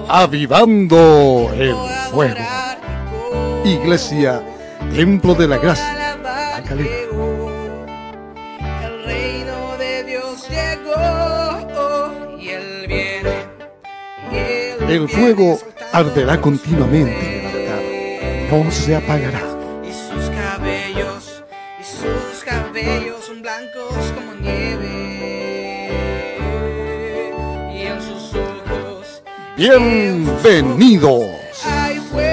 Avivando el fuego. Iglesia, Templo de la Gracia, La Calera. El reino de Dios llegó y Él viene. El fuego arderá continuamente en el altar, no se apagará. Y sus cabellos son blancos como nieve. Y en sus ojos, Bienvenidos. hay fuego.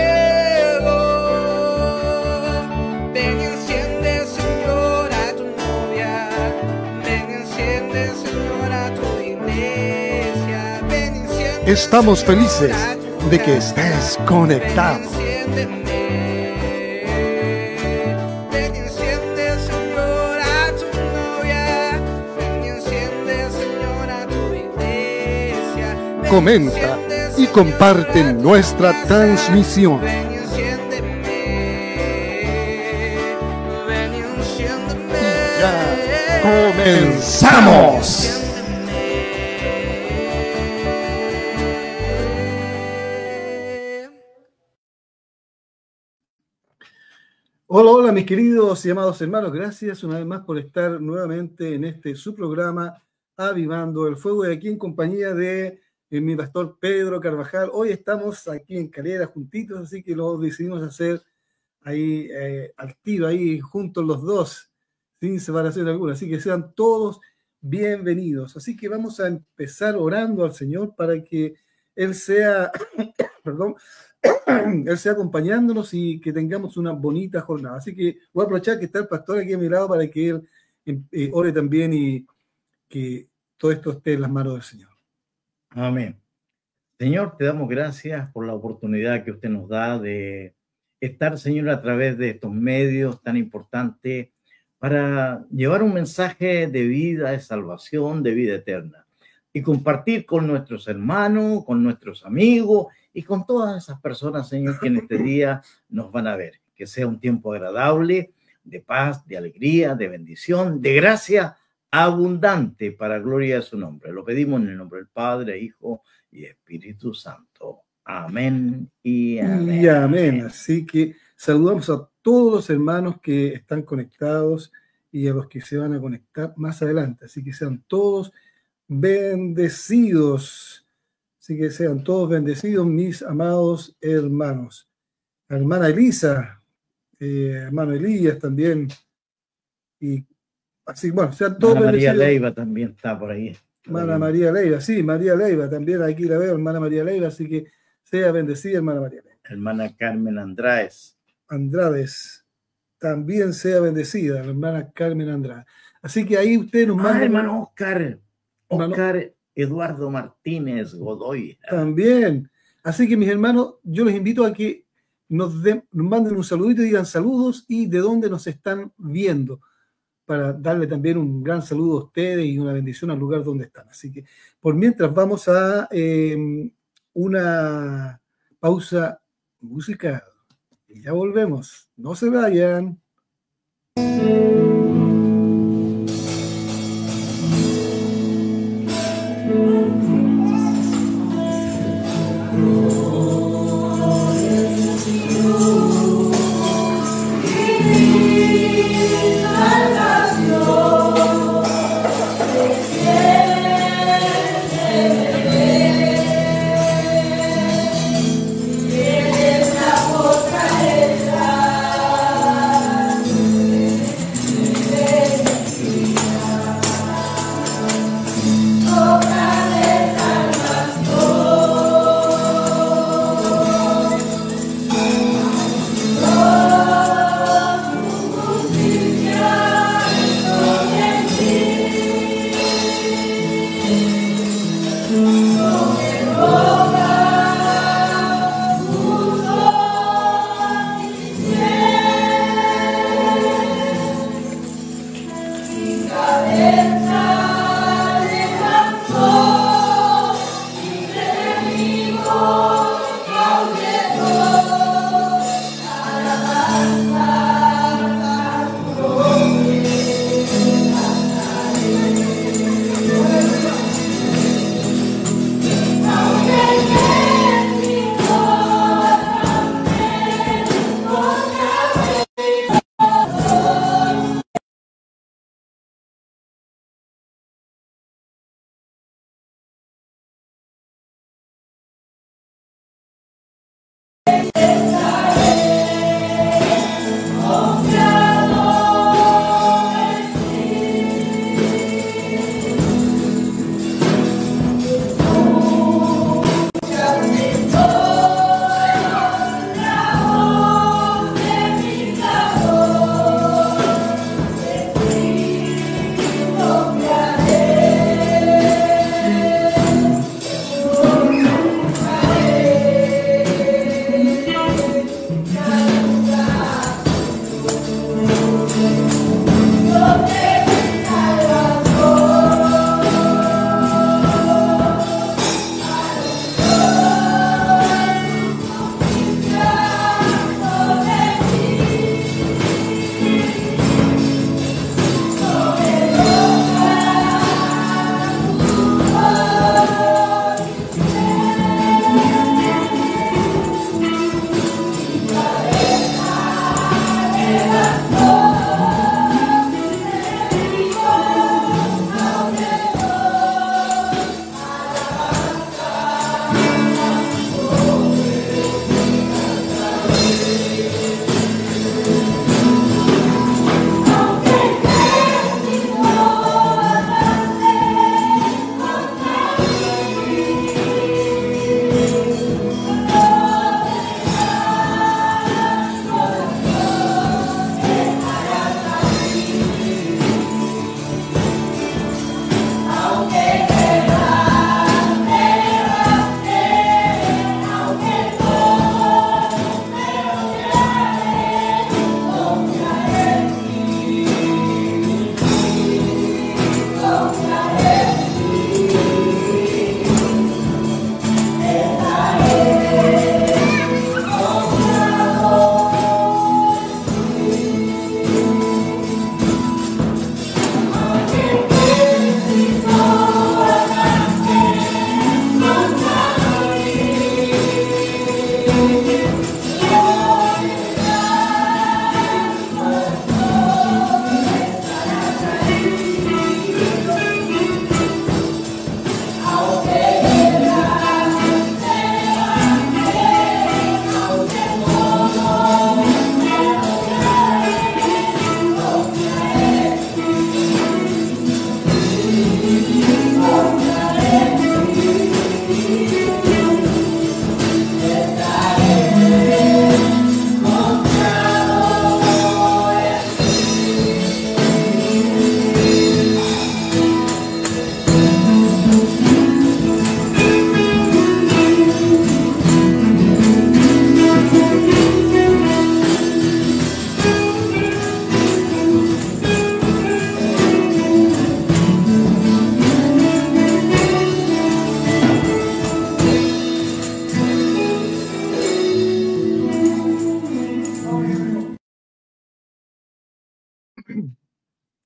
Ven y enciende, Señor, a tu novia. Ven y enciende, Señor, a tu iglesia. Ven y enciende, Estamos felices a tu de que casa. estés conectado. Ven y enciéndeme. Ven y enciende, Señor, a tu novia. Ven y enciende, Señor, a tu iglesia. Ven y Comenta enciende, y Señor, comparte a tu nuestra casa. transmisión. Ven y enciéndeme. Ven y enciéndeme. Ya comenzamos. Hola, hola mis queridos y amados hermanos, gracias una vez más por estar nuevamente en este su programa Avivando el Fuego, y aquí en compañía de mi pastor Pedro Carvajal. Hoy estamos aquí en Calera juntitos, así que lo decidimos hacer ahí al tiro, ahí juntos los dos, sin separación alguna, así que sean todos bienvenidos. Así que vamos a empezar orando al Señor para que Él sea, perdón, Él sea acompañándonos y que tengamos una bonita jornada. Así que voy a aprovechar que está el pastor aquí a mi lado para que él ore también y que todo esto esté en las manos del Señor. Amén. Señor, te damos gracias por la oportunidad que usted nos da de estar, Señor, a través de estos medios tan importantes para llevar un mensaje de vida, de salvación, de vida eterna y compartir con nuestros hermanos, con nuestros amigos y con todas esas personas, Señor, que en este día nos van a ver. Que sea un tiempo agradable, de paz, de alegría, de bendición, de gracia abundante para gloria de su nombre. Lo pedimos en el nombre del Padre, Hijo y Espíritu Santo. Amén y amén. Y amén. Así que saludamos a todos los hermanos que están conectados y a los que se van a conectar más adelante. Así que sean todos bendecidos. Así que sean todos bendecidos, mis amados hermanos. La hermana Elisa, hermano Elías también. Y así, bueno, sean todos Hermana María bendecidos. Leiva también está por ahí. Hermana María Leiva, sí, María Leiva, también aquí la veo, hermana María Leiva, así que sea bendecida, hermana María Leiva. Hermana Carmen Andrades. Andrades, también sea bendecida, la hermana Carmen Andrade. Así que ahí usted nos manda. Hermano Oscar. Hermano Eduardo Martínez Godoy. También. Así que mis hermanos, yo les invito a que nos manden un saludito y digan saludos y de dónde nos están viendo, para darle también un gran saludo a ustedes y una bendición al lugar donde están. Así que por mientras vamos a una pausa musical y ya volvemos. No se vayan.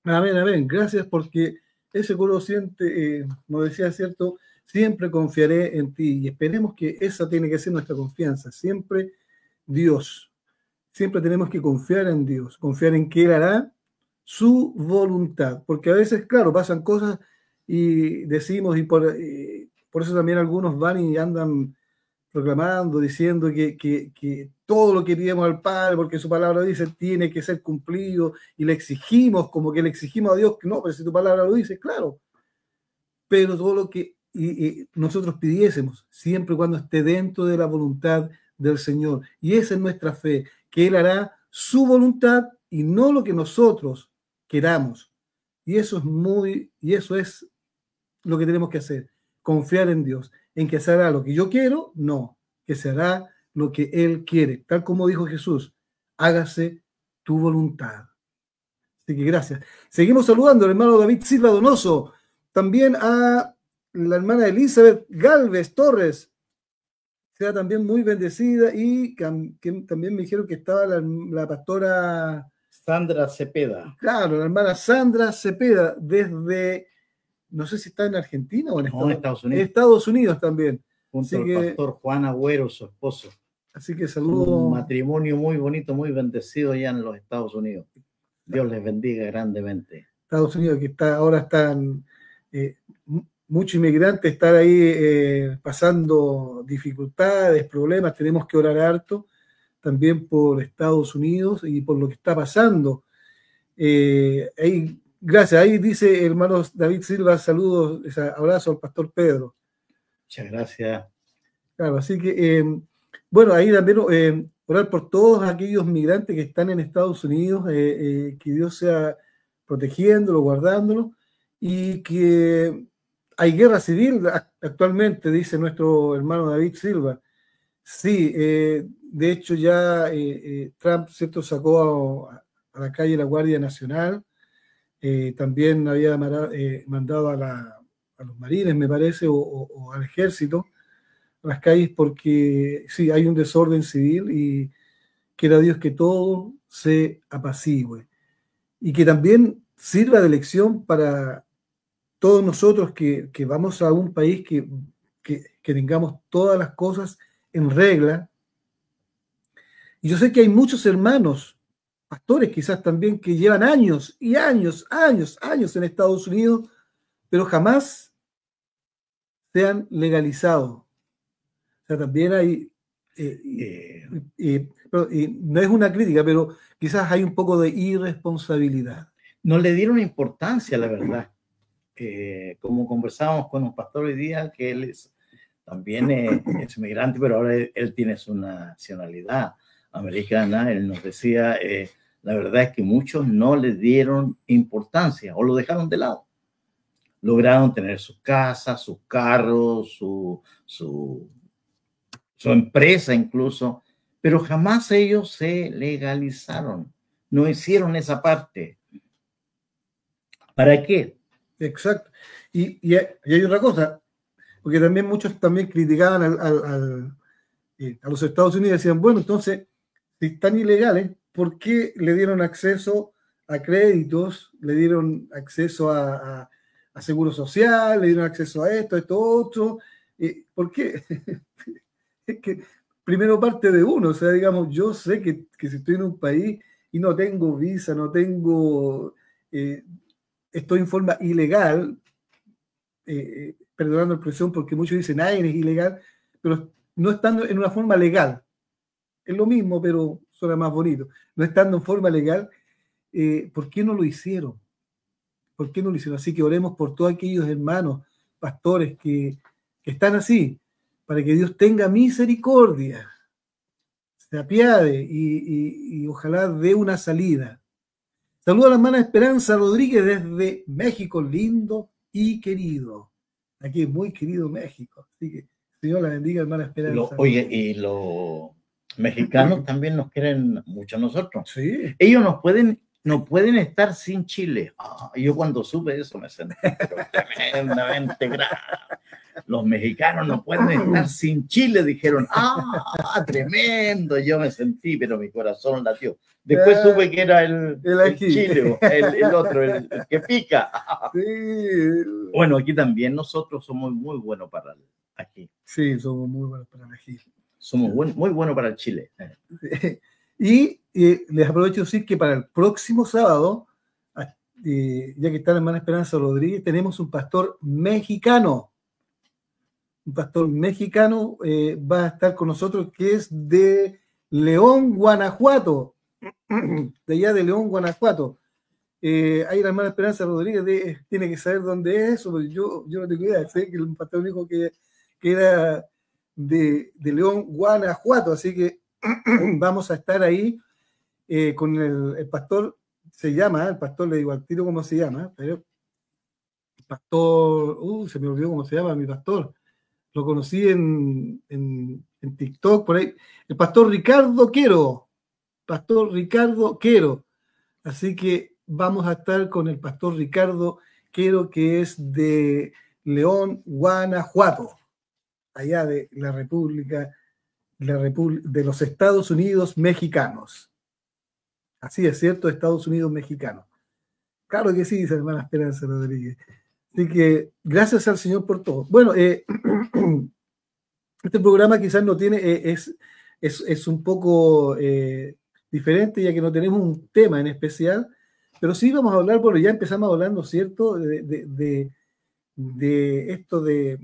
Amén, amén. Gracias porque ese coro siente, como decía, ¿cierto? Siempre confiaré en ti y esperemos que esa tiene que ser nuestra confianza. Siempre Dios. Siempre tenemos que confiar en Dios, confiar en que Él hará su voluntad. Porque a veces, claro, pasan cosas y decimos, y por eso también algunos van y andan proclamando, diciendo que todo lo que pidamos al Padre, porque su palabra dice, tiene que ser cumplido, y le exigimos, como que le exigimos a Dios, que no, pero si tu palabra lo dice, claro, pero todo lo que nosotros pidiésemos, siempre y cuando esté dentro de la voluntad del Señor. Y esa es nuestra fe, que Él hará su voluntad y no lo que nosotros queramos. Y eso es lo que tenemos que hacer, confiar en Dios, en que se hará lo que yo quiero, no, que se hará lo que Él quiere, tal como dijo Jesús, hágase tu voluntad. Así que gracias. Seguimos saludando al hermano David Silva Donoso, también a la hermana Elizabeth Galvez Torres, sea también muy bendecida, y que también me dijeron que estaba la pastora Sandra Cepeda. Claro, la hermana Sandra Cepeda, desde, no sé si está en Argentina o en Estados Unidos. Estados Unidos también. Junto al pastor Juan Agüero, su esposo. Así que saludos. Un matrimonio muy bonito, muy bendecido allá en los Estados Unidos. Dios les bendiga grandemente. Estados Unidos, que ahora están muchos inmigrantes, están ahí pasando dificultades, problemas. Tenemos que orar harto también por Estados Unidos y por lo que está pasando. Gracias. Ahí dice hermano David Silva, saludos, abrazo al pastor Pedro. Muchas gracias. Claro, así que, bueno, ahí también orar por todos aquellos migrantes que están en Estados Unidos, que Dios sea protegiéndolo, guardándolo, y que hay guerra civil actualmente, dice nuestro hermano David Silva. Sí, de hecho ya Trump, ¿cierto?, sacó a la calle la Guardia Nacional, también había mandado a los marines, me parece, o al ejército, a las calles, porque sí, hay un desorden civil y quiera Dios que todo se apacigüe. Y que también sirva de lección para todos nosotros que vamos a un país que tengamos todas las cosas en regla. Y yo sé que hay muchos hermanos, pastores quizás también, que llevan años y años en Estados Unidos, pero jamás se han legalizado. O sea, también hay, no es una crítica, pero quizás hay un poco de irresponsabilidad. No le dieron importancia, la verdad. Como conversábamos con un pastor hoy día, que él también es inmigrante, pero ahora él tiene su nacionalidad americana. Él nos decía, la verdad es que muchos no le dieron importancia o lo dejaron de lado. Lograron tener sus casas, sus carros, su empresa incluso, pero jamás ellos se legalizaron, no hicieron esa parte. ¿Para qué? Exacto. Y hay otra cosa, porque también muchos también criticaban a los Estados Unidos y decían, bueno, entonces, si están ilegales, ¿por qué le dieron acceso a créditos, le dieron acceso a seguro social, le dieron acceso a esto, otro? ¿Por qué? Es que primero parte de uno, o sea, digamos, yo sé que si estoy en un país y no tengo visa, no tengo, estoy en forma ilegal, perdonando la expresión porque muchos dicen, es ilegal, pero no estando en una forma legal, es lo mismo, pero suena más bonito, no estando en forma legal, ¿por qué no lo hicieron? ¿Por qué no lo hicieron? Así que oremos por todos aquellos hermanos, pastores que están así, para que Dios tenga misericordia, se apiade y ojalá dé una salida. Saludo a la hermana Esperanza Rodríguez desde México, lindo y querido. Aquí es muy querido México. Así que Dios la bendiga, hermana Esperanza. Oye, y los mexicanos también nos quieren mucho a nosotros. Sí. Ellos nos pueden no pueden estar sin Chile. Yo cuando supe eso me sentí tremendamente grave. Los mexicanos no pueden estar sin Chile, dijeron. Tremendo, yo me sentí, pero mi corazón latió. Después supe que era el Chile, el otro, el que pica. Sí. Bueno, aquí también nosotros somos muy buenos para el ají. Sí, somos muy buenos para el ají. Somos muy buenos para el Chile. Y les aprovecho de decir que para el próximo sábado, ya que está la hermana Esperanza Rodríguez, tenemos un pastor mexicano. Un pastor mexicano va a estar con nosotros, que es de León, Guanajuato. De allá de León, Guanajuato. Ahí la hermana Esperanza Rodríguez tiene que saber dónde es eso, porque yo no tengo idea. Sé que el pastor dijo que era de León, Guanajuato, así que vamos a estar ahí con el pastor, el pastor, le digo al tiro cómo se llama, pero el pastor, se me olvidó cómo se llama mi pastor, lo conocí en TikTok, por ahí, el pastor Ricardo Quero, así que vamos a estar con el pastor Ricardo Quero, que es de León, Guanajuato, allá de la República de los Estados Unidos mexicanos. Así es, ¿cierto? Estados Unidos mexicanos. Claro que sí, dice la hermana Esperanza Rodríguez. Así que gracias al Señor por todo. Bueno, este programa quizás no tiene, es un poco diferente, ya que no tenemos un tema en especial, pero sí vamos a hablar, bueno, ya empezamos hablando, ¿cierto? De esto de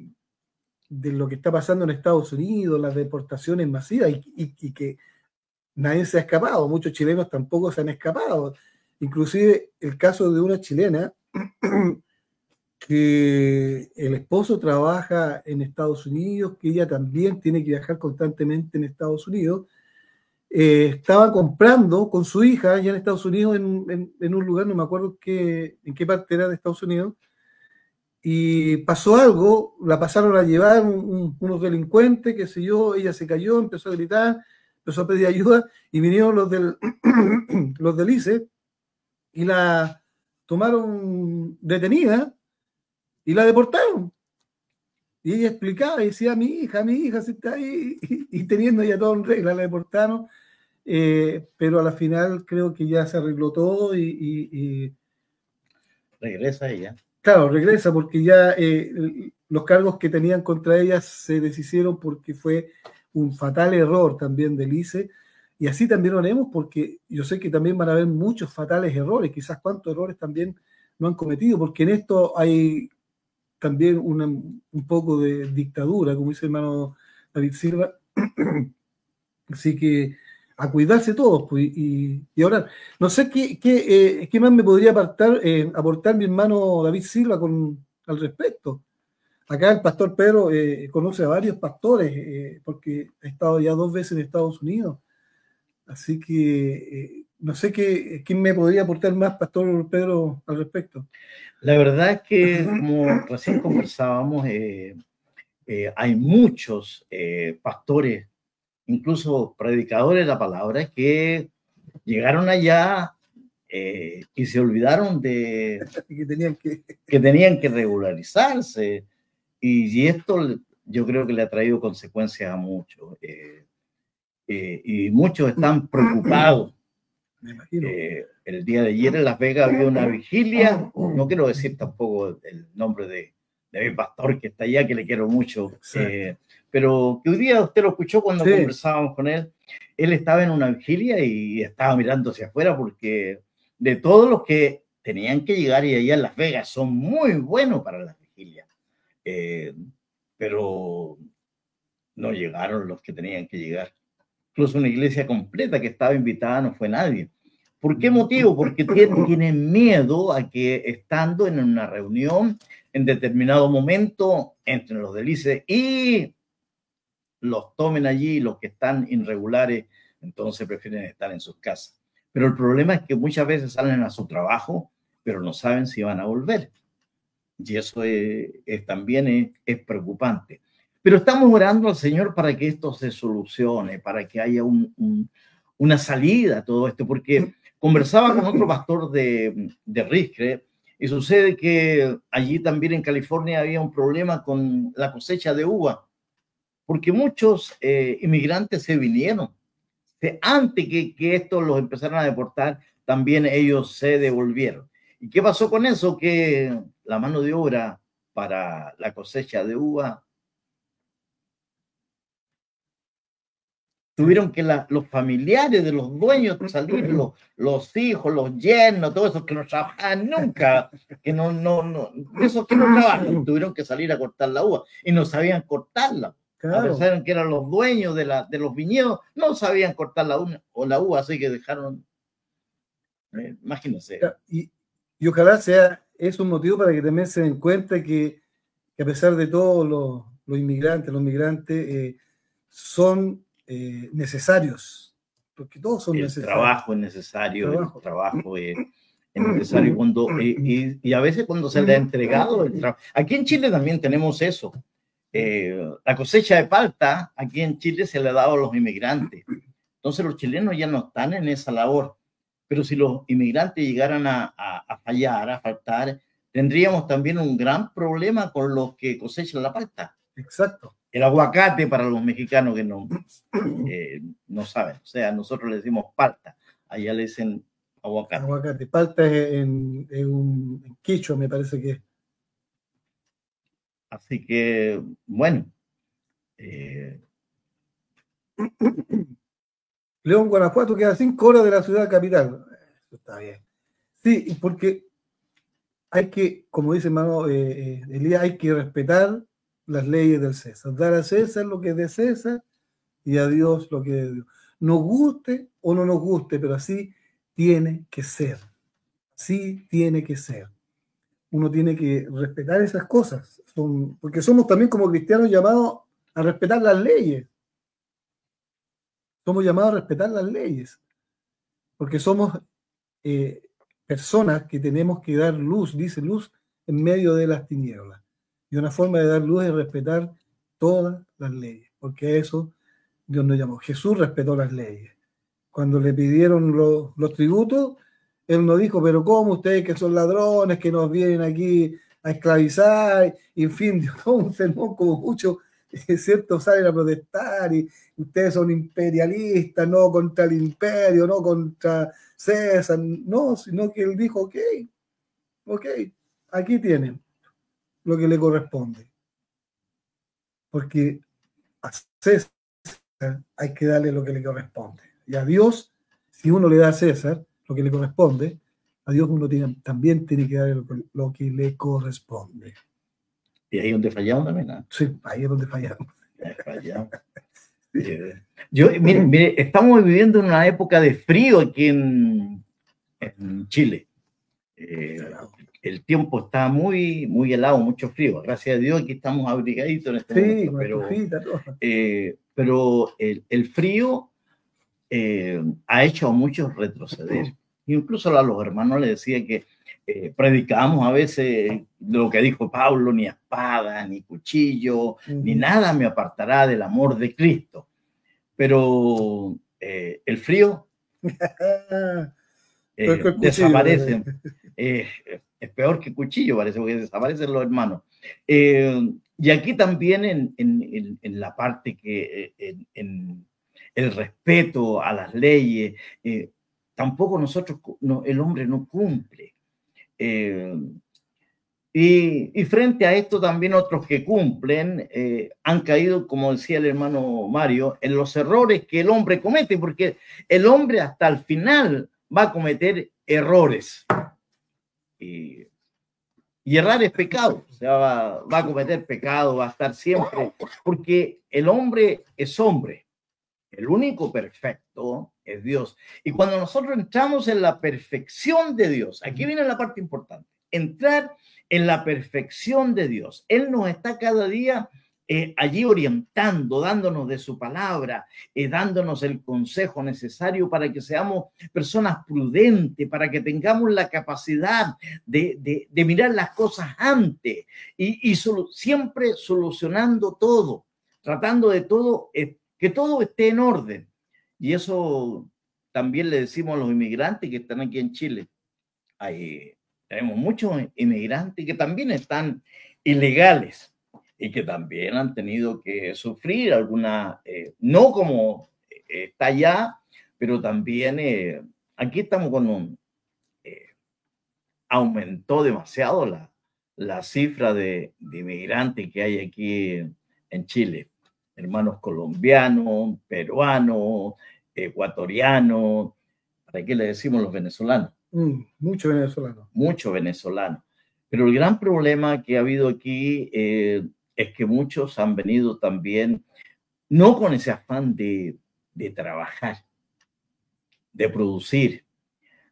lo que está pasando en Estados Unidos, las deportaciones masivas, y que nadie se ha escapado, muchos chilenos tampoco se han escapado. Inclusive el caso de una chilena que el esposo trabaja en Estados Unidos, que ella también tiene que viajar constantemente en Estados Unidos, estaba comprando con su hija allá en Estados Unidos en un lugar, no me acuerdo en qué parte era de Estados Unidos, y pasó algo, la pasaron a llevar unos delincuentes, qué sé yo, ella se cayó, empezó a gritar, empezó a pedir ayuda, y vinieron los del ICE y la tomaron detenida y la deportaron. Y ella explicaba y decía, mi hija se está ahí, y teniendo ya todo en regla, la deportaron, pero a la final creo que ya se arregló todo y regresa ella. Claro, regresa porque ya los cargos que tenían contra ella se deshicieron porque fue un fatal error también del ICE, y así también lo haremos porque yo sé que también van a haber muchos fatales errores, quizás cuántos errores también no han cometido, porque en esto hay también un poco de dictadura, como dice el hermano David Silva. Así que a cuidarse todos, pues, y orar. No sé qué más me podría aportar mi hermano David Silva al respecto. Acá el pastor Pedro conoce a varios pastores, porque ha estado ya 2 veces en Estados Unidos. Así que no sé quién me podría aportar más, pastor Pedro, al respecto. La verdad es que, como recién conversábamos, hay muchos pastores, incluso predicadores de la palabra, que llegaron allá y se olvidaron de que tenían que regularizarse. Y esto yo creo que le ha traído consecuencias a muchos. Y muchos están preocupados. Me imagino. El día de ayer en Las Vegas había una vigilia, no quiero decir tampoco el nombre de mi pastor que está allá, que le quiero mucho, pero que hoy día usted lo escuchó cuando conversábamos con él. Él estaba en una vigilia y estaba mirando hacia afuera porque de todos los que tenían que llegar, y allá en Las Vegas son muy buenos para las vigilias, pero no llegaron los que tenían que llegar. Incluso una iglesia completa que estaba invitada no fue nadie. ¿Por qué motivo? Porque tienen miedo a que estando en una reunión en determinado momento entre los del ICE y los tomen allí, los que están irregulares, entonces prefieren estar en sus casas. Pero el problema es que muchas veces salen a su trabajo, pero no saben si van a volver. Y eso también es preocupante. Pero estamos orando al Señor para que esto se solucione, para que haya una salida a todo esto, porque conversaba con otro pastor de Riscre y sucede que allí también en California había un problema con la cosecha de uva, porque muchos inmigrantes se vinieron. Antes que estos los empezaran a deportar, también ellos se devolvieron. ¿Y qué pasó con eso? Que la mano de obra para la cosecha de uva tuvieron que los familiares de los dueños salir, los hijos, los yernos, todos esos que no trabajan nunca, esos que no trabajan, tuvieron que salir a cortar la uva y no sabían cortarla. Claro. A pesar de que eran los dueños de los viñedos, no sabían cortar la uva, así que dejaron, imagínense. Y ojalá sea un motivo para que también se den cuenta que a pesar de todo, los migrantes son necesarios, porque todos son necesarios. El trabajo es necesario, el trabajo es necesario. Y a veces cuando se le ha entregado el trabajo. Aquí en Chile también tenemos eso. La cosecha de palta, aquí en Chile se le ha dado a los inmigrantes. Entonces los chilenos ya no están en esa labor. Pero si los inmigrantes llegaran a fallar, a faltar, tendríamos también un gran problema con los que cosechan la palta. Exacto. El aguacate para los mexicanos que no saben. O sea, nosotros le decimos palta, allá le dicen aguacate. Aguacate. Palta es en quichua, me parece que es. Así que, bueno. León, Guanajuato queda 5 horas de la ciudad capital. Eso está bien. Sí, porque hay que, como dice hermano Elías, hay que respetar las leyes del César. Dar a César lo que es de César y a Dios lo que es de Dios. Nos guste o no nos guste, pero así tiene que ser. Así tiene que ser. Uno tiene que respetar esas cosas, porque somos también como cristianos llamados a respetar las leyes. Somos llamados a respetar las leyes, porque somos personas que tenemos que dar luz, dice luz, en medio de las tinieblas. Y una forma de dar luz es respetar todas las leyes, porque a eso Dios nos llamó. Jesús respetó las leyes. Cuando le pidieron los tributos, Él no dijo, pero ¿cómo ustedes que son ladrones, que nos vienen aquí a esclavizar? Y en fin, dio todo un sermón como muchos, ¿cierto? Salen a protestar y ustedes son imperialistas, no contra el imperio, no contra César, no, sino que Él dijo, ok, aquí tienen lo que le corresponde. Porque a César hay que darle lo que le corresponde. Y a Dios, si uno le da a César lo que le corresponde, a Dios uno también tiene que darle lo que le corresponde. Y ahí es donde fallamos también, ¿no? Sí, ahí es donde fallamos. Mire, estamos viviendo en una época de frío aquí en Chile. El tiempo está muy, muy helado, mucho frío. Gracias a Dios aquí estamos abrigaditos en este momento. Pero el frío ha hecho a muchos retroceder. Incluso a los hermanos les decía que predicábamos a veces lo que dijo Pablo, ni espada, ni cuchillo, ni nada me apartará del amor de Cristo. Pero el frío desaparece. Es peor que cuchillo, parece, porque desaparecen los hermanos. Y aquí también en la parte que en el respeto a las leyes, tampoco el hombre no cumple. Y frente a esto también otros que cumplen han caído, como decía el hermano Mario, en los errores que el hombre comete, porque el hombre hasta el final va a cometer errores. Y errar es pecado, o sea, va a cometer pecado, va a estar siempre, porque el hombre es hombre. El único perfecto es Dios. Y cuando nosotros entramos en la perfección de Dios, aquí viene la parte importante, entrar en la perfección de Dios. Él nos está cada día allí orientando, dándonos de su palabra, dándonos el consejo necesario para que seamos personas prudentes, para que tengamos la capacidad de mirar las cosas antes y siempre solucionando todo, tratando de todo, que todo esté en orden. Y eso también le decimos a los inmigrantes que están aquí en Chile. Tenemos muchos inmigrantes que también están ilegales y que también han tenido que sufrir alguna, no como está allá, pero también aquí estamos con un, aumentó demasiado la cifra de inmigrantes que hay aquí en Chile. Hermanos colombianos, peruanos, ecuatorianos, ¿para qué le decimos los venezolanos? Muchos venezolanos. Muchos venezolanos. Pero el gran problema que ha habido aquí es que muchos han venido también, no con ese afán de trabajar, de producir,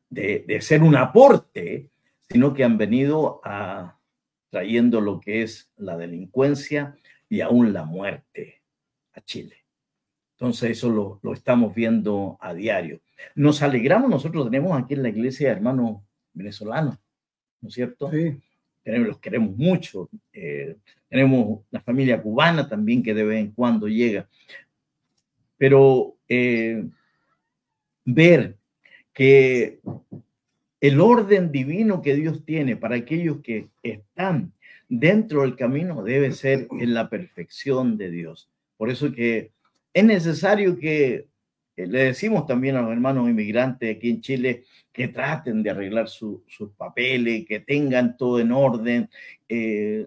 de ser un aporte, sino que han venido trayendo lo que es la delincuencia y aún la muerte a Chile. Entonces eso lo estamos viendo a diario. Nos alegramos, nosotros tenemos aquí en la iglesia hermanos venezolanos, ¿no es cierto? Sí. Los queremos mucho. Tenemos la familia cubana también que de vez en cuando llega. Pero ver que el orden divino que Dios tiene para aquellos que están dentro del camino debe ser en la perfección de Dios. Por eso que es necesario que le decimos también a los hermanos inmigrantes aquí en Chile que traten de arreglar sus papeles, que tengan todo en orden,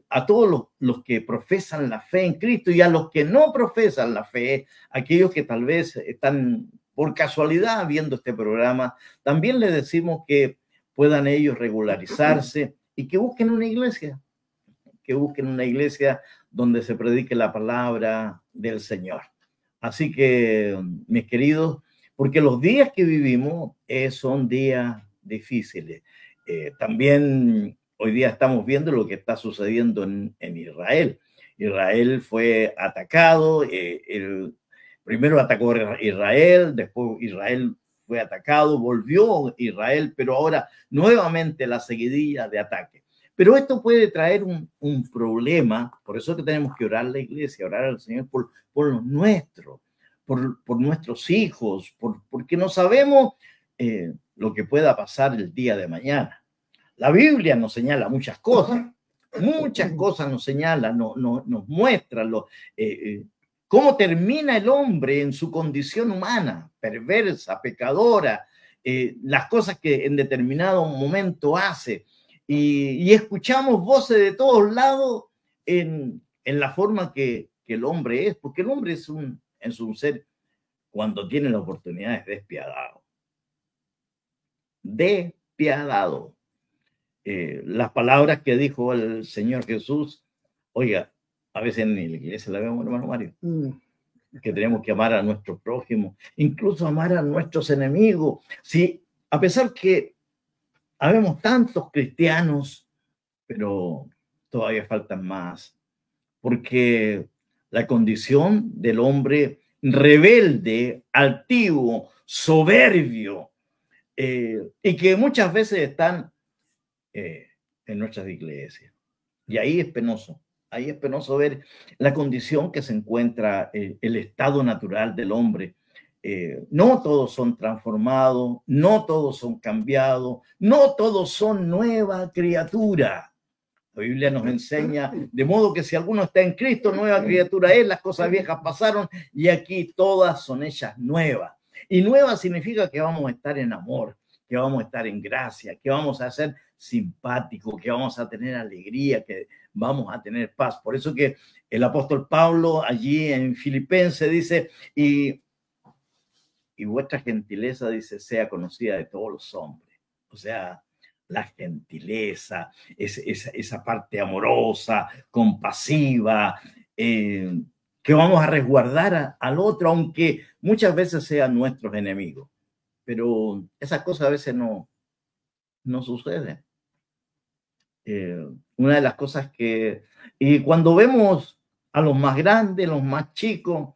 a todos los que profesan la fe en Cristo y a los que no profesan la fe, aquellos que tal vez están por casualidad viendo este programa, también les decimos que puedan ellos regularizarse y que busquen una iglesia donde se predique la palabra del Señor. Así que, mis queridos, porque los días que vivimos son días difíciles. También hoy día estamos viendo lo que está sucediendo en Israel. Israel fue atacado, primero atacó Israel, después Israel fue atacado, volvió Israel, pero ahora nuevamente la seguidilla de ataque. Pero esto puede traer un problema, por eso que tenemos que orar a la iglesia, orar al Señor por los nuestros, por nuestros hijos, porque no sabemos lo que pueda pasar el día de mañana. La Biblia nos señala muchas cosas nos señala, nos muestra cómo termina el hombre en su condición humana, perversa, pecadora, las cosas que en determinado momento hace. Y escuchamos voces de todos lados en la forma que el hombre es, porque el hombre es un ser, cuando tiene la oportunidad, es despiadado. Despiadado. Las palabras que dijo el Señor Jesús, oiga, a veces en la iglesia la vemos, hermano Mario, que tenemos que amar a nuestro prójimo, incluso amar a nuestros enemigos. Sí, a pesar que habemos tantos cristianos, pero todavía faltan más, porque la condición del hombre rebelde, altivo, soberbio, y que muchas veces están en nuestras iglesias. Y ahí es penoso ver la condición que se encuentra, el estado natural del hombre. No todos son transformados, no todos son cambiados, no todos son nueva criatura. La Biblia nos enseña, de modo que si alguno está en Cristo, nueva criatura es, las cosas viejas pasaron y aquí todas son hechas nuevas. Y nueva significa que vamos a estar en amor, que vamos a estar en gracia, que vamos a ser simpáticos, que vamos a tener alegría, que vamos a tener paz. Por eso que el apóstol Pablo allí en Filipenses dice, y vuestra gentileza, dice, sea conocida de todos los hombres. O sea, la gentileza, esa parte amorosa, compasiva, que vamos a resguardar al otro, aunque muchas veces sean nuestros enemigos. Pero esas cosas a veces no suceden. Una de las cosas y cuando vemos a los más grandes, los más chicos,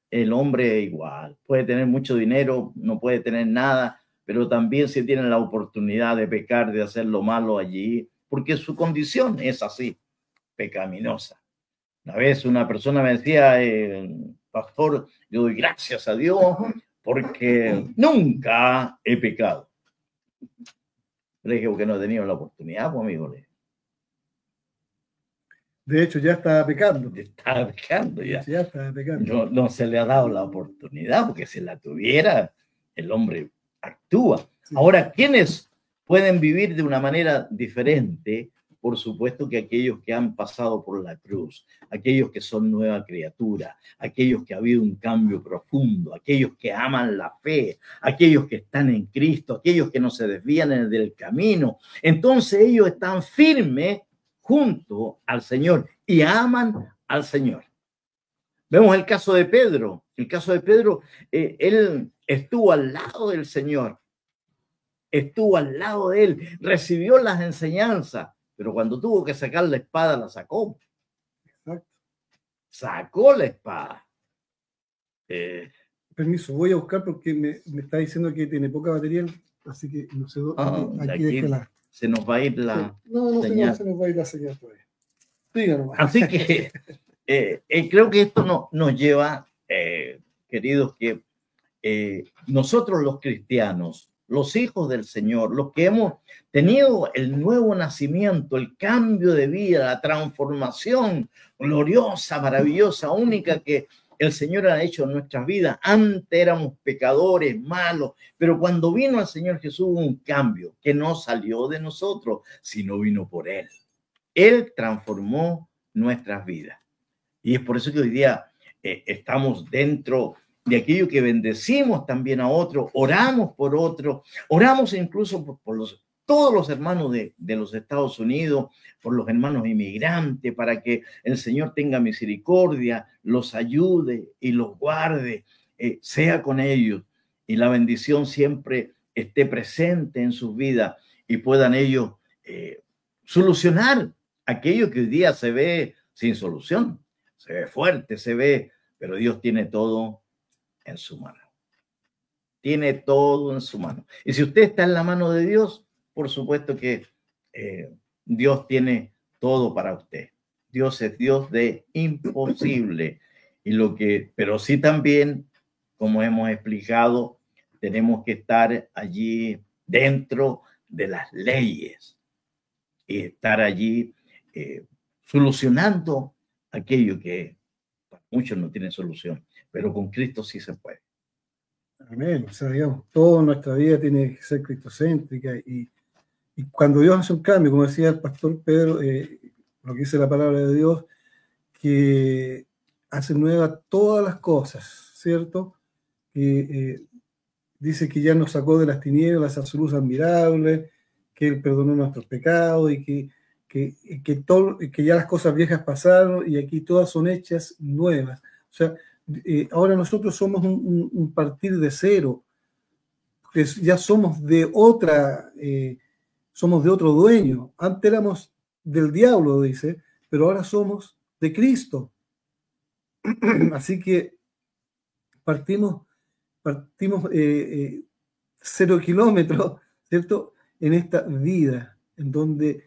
el hombre igual, puede tener mucho dinero, no puede tener nada, pero también si tiene la oportunidad de pecar, de hacer lo malo allí, porque su condición es así, pecaminosa. Una vez una persona me decía, pastor, yo doy gracias a Dios porque nunca he pecado. Le dije, porque no he tenido la oportunidad, pues, amigo. De hecho, ya estaba pecando. Estaba pecando ya. Ya estaba pecando. No se le ha dado la oportunidad, porque si la tuviera, el hombre actúa. Sí. Ahora, ¿quiénes pueden vivir de una manera diferente? Por supuesto que aquellos que han pasado por la cruz, aquellos que son nueva criatura, aquellos que ha habido un cambio profundo, aquellos que aman la fe, aquellos que están en Cristo, aquellos que no se desvían del camino. Entonces ellos están firmes junto al Señor y aman al Señor. Vemos el caso de Pedro. El caso de Pedro, él estuvo al lado del Señor, estuvo al lado de él, recibió las enseñanzas, pero cuando tuvo que sacar la espada, la sacó. Exacto. Sacó la espada. Permiso, voy a buscar porque me está diciendo que tiene poca batería, así que no sé dónde. Aquí déjala. Se nos va a ir la señal. Se nos va a ir la señal todavía. Díganos. Así que creo que esto nos lleva, queridos, que nosotros los cristianos, los hijos del Señor, los que hemos tenido el nuevo nacimiento, el cambio de vida, la transformación gloriosa, maravillosa, única que el Señor ha hecho en nuestras vidas. Antes éramos pecadores, malos, pero cuando vino el Señor Jesús hubo un cambio que no salió de nosotros, sino vino por Él. Él transformó nuestras vidas. Y es por eso que hoy día estamos dentro de aquello que bendecimos también a otros, oramos por otros, oramos incluso por todos los hermanos de los Estados Unidos, por los hermanos inmigrantes, para que el Señor tenga misericordia, los ayude y los guarde, sea con ellos y la bendición siempre esté presente en sus vidas y puedan ellos solucionar aquello que hoy día se ve sin solución, se ve fuerte, se ve, pero Dios tiene todo en su mano. Tiene todo en su mano. Y si usted está en la mano de Dios, por supuesto que Dios tiene todo para usted. Dios es Dios de imposible. Pero sí también, como hemos explicado, tenemos que estar allí dentro de las leyes y estar allí solucionando aquello que para muchos no tiene solución, pero con Cristo sí se puede. Amén. O sea, digamos, toda nuestra vida tiene que ser cristocéntrica y cuando Dios hace un cambio, como decía el pastor Pedro, lo que dice la palabra de Dios, que hace nueva todas las cosas, ¿cierto? Dice que ya nos sacó de las tinieblas a su luz admirable, que Él perdonó nuestros pecados y que ya las cosas viejas pasaron y aquí todas son hechas nuevas. O sea, ahora nosotros somos un partir de cero, que ya somos de otro dueño. Antes éramos del diablo, dice, pero ahora somos de Cristo. Así que partimos 0 kilómetros, ¿cierto? En esta vida, en donde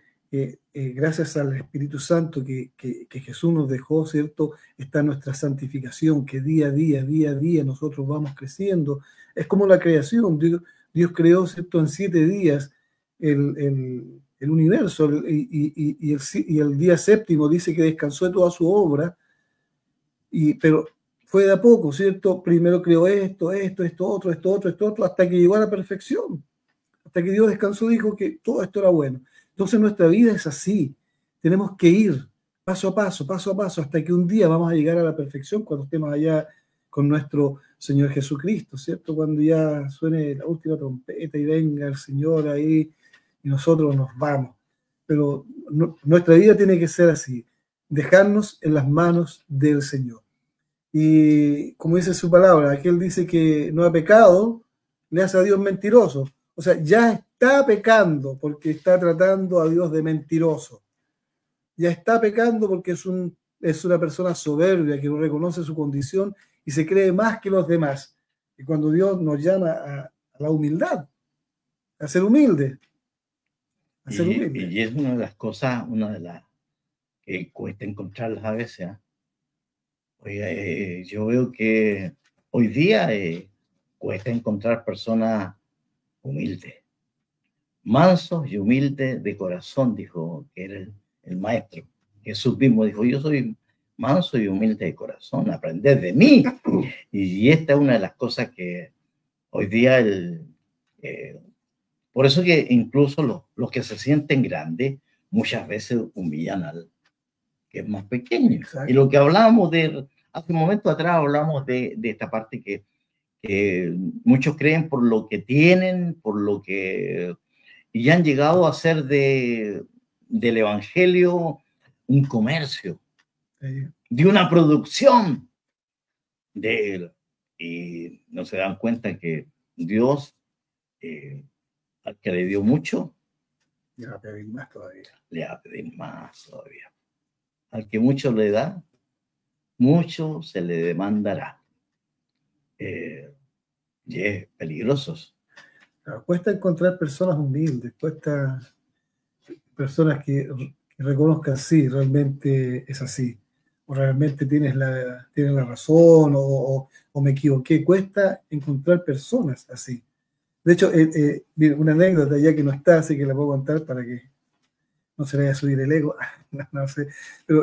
gracias al Espíritu Santo que Jesús nos dejó, ¿cierto? Está nuestra santificación, que día a día nosotros vamos creciendo. Es como la creación. Dios creó, ¿cierto? En 7 días el universo y el día séptimo dice que descansó de toda su obra, pero fue de a poco, ¿cierto? Primero creó esto, otro, hasta que llegó a la perfección. Hasta que Dios descansó, dijo que todo esto era bueno. Entonces nuestra vida es así. Tenemos que ir paso a paso, hasta que un día vamos a llegar a la perfección cuando estemos allá con nuestro Señor Jesucristo, ¿cierto? Cuando ya suene la última trompeta y venga el Señor ahí y nosotros nos vamos. Pero nuestra vida tiene que ser así, dejarnos en las manos del Señor. Y como dice su palabra, aquel dice que no ha pecado, le hace a Dios mentiroso. O sea, ya está pecando porque está tratando a Dios de mentiroso. Ya está pecando porque es una persona soberbia que no reconoce su condición y se cree más que los demás. Y cuando Dios nos llama a la humildad, a ser humilde. Y es una de las cosas, que cuesta encontrarlas a veces. Oiga, yo veo que hoy día cuesta encontrar personas humildes, mansos y humildes de corazón, dijo que era el maestro. Jesús mismo dijo, yo soy manso y humilde de corazón, aprended de mí. Y esta es una de las cosas que hoy día, por eso que incluso los que se sienten grandes, muchas veces humillan al que es más pequeño. Exacto. Y lo que hablábamos hace un momento atrás, hablamos de esta parte que muchos creen por lo que tienen, y han llegado a hacer del evangelio un comercio, Sí. de una producción de él. Y no se dan cuenta que Dios, al que le dio mucho, Le va a pedir más todavía. le va a pedir más todavía. Al que mucho le da, mucho se le demandará. Y es peligroso. Claro, cuesta encontrar personas humildes, cuesta personas que reconozcan, sí, realmente es así, o realmente tienes la razón, o me equivoqué. Cuesta encontrar personas así. De hecho, mira, una anécdota ya que no está, así que la puedo contar para que no se le vaya a subir el ego, no sé, pero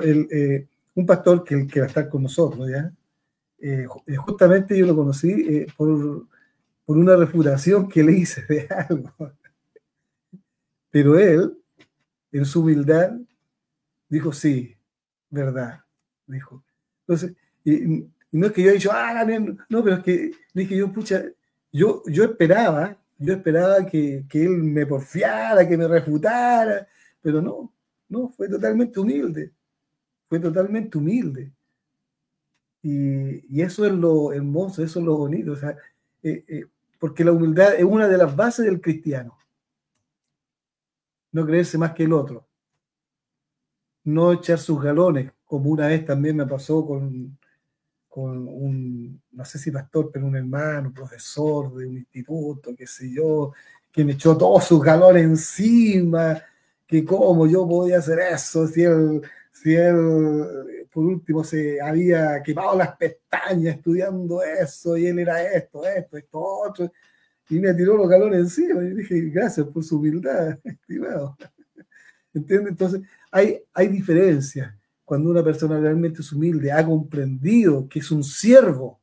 un pastor que va a estar con nosotros, ¿ya? Justamente yo lo conocí por una refutación que le hice de algo. Pero él, en su humildad, dijo, sí, verdad, dijo. Entonces, y no es que yo he dicho, no, pero es que dije yo, pucha, yo esperaba que él me porfiara, que me refutara, pero no, fue totalmente humilde, Y eso es lo hermoso, eso es lo bonito, o sea, porque la humildad es una de las bases del cristiano. No creerse más que el otro. No echar sus galones, como una vez también me pasó con un, no sé si pastor, pero un hermano, profesor de un instituto, qué sé yo, que me echó todos sus galones encima, que cómo yo podía hacer eso, si él por último se había quemado las pestañas estudiando eso, y él era esto, otro, y me tiró los galones encima, y dije, gracias por su humildad, estimado. ¿Entiendes? Entonces, hay diferencias. Cuando una persona realmente es humilde, ha comprendido que es un siervo,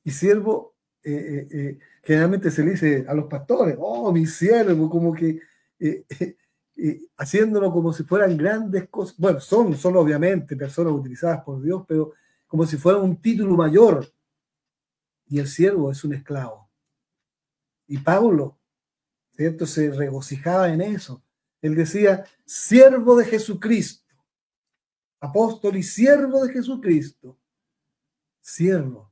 y siervo generalmente se le dice a los pastores, oh, mi siervo, como que haciéndolo como si fueran grandes cosas. Bueno, son obviamente personas utilizadas por Dios, pero como si fuera un título mayor. Y el siervo es un esclavo. Y Pablo, ¿cierto?, se regocijaba en eso. Él decía, siervo de Jesucristo, apóstol y siervo de Jesucristo. Siervo,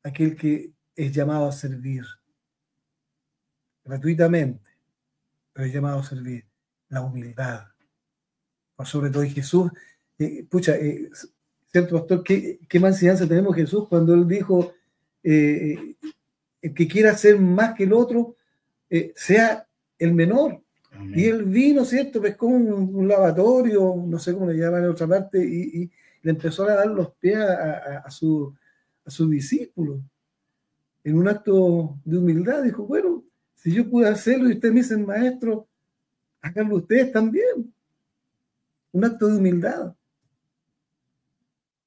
aquel que es llamado a servir gratuitamente, pero es llamado a servir. La humildad. Por sobre todo, y Jesús, ¿cierto, pastor? ¿Qué más enseñanza tenemos Jesús cuando él dijo, el que quiera ser más que el otro, sea el menor? Amén. Y él vino, ¿cierto? Pescó un lavatorio, no sé cómo le llaman en otra parte, y le empezó a dar los pies a su discípulo. En un acto de humildad dijo, bueno, si yo pude hacerlo y ustedes me dicen, maestro, háganlo ustedes también. Un acto de humildad.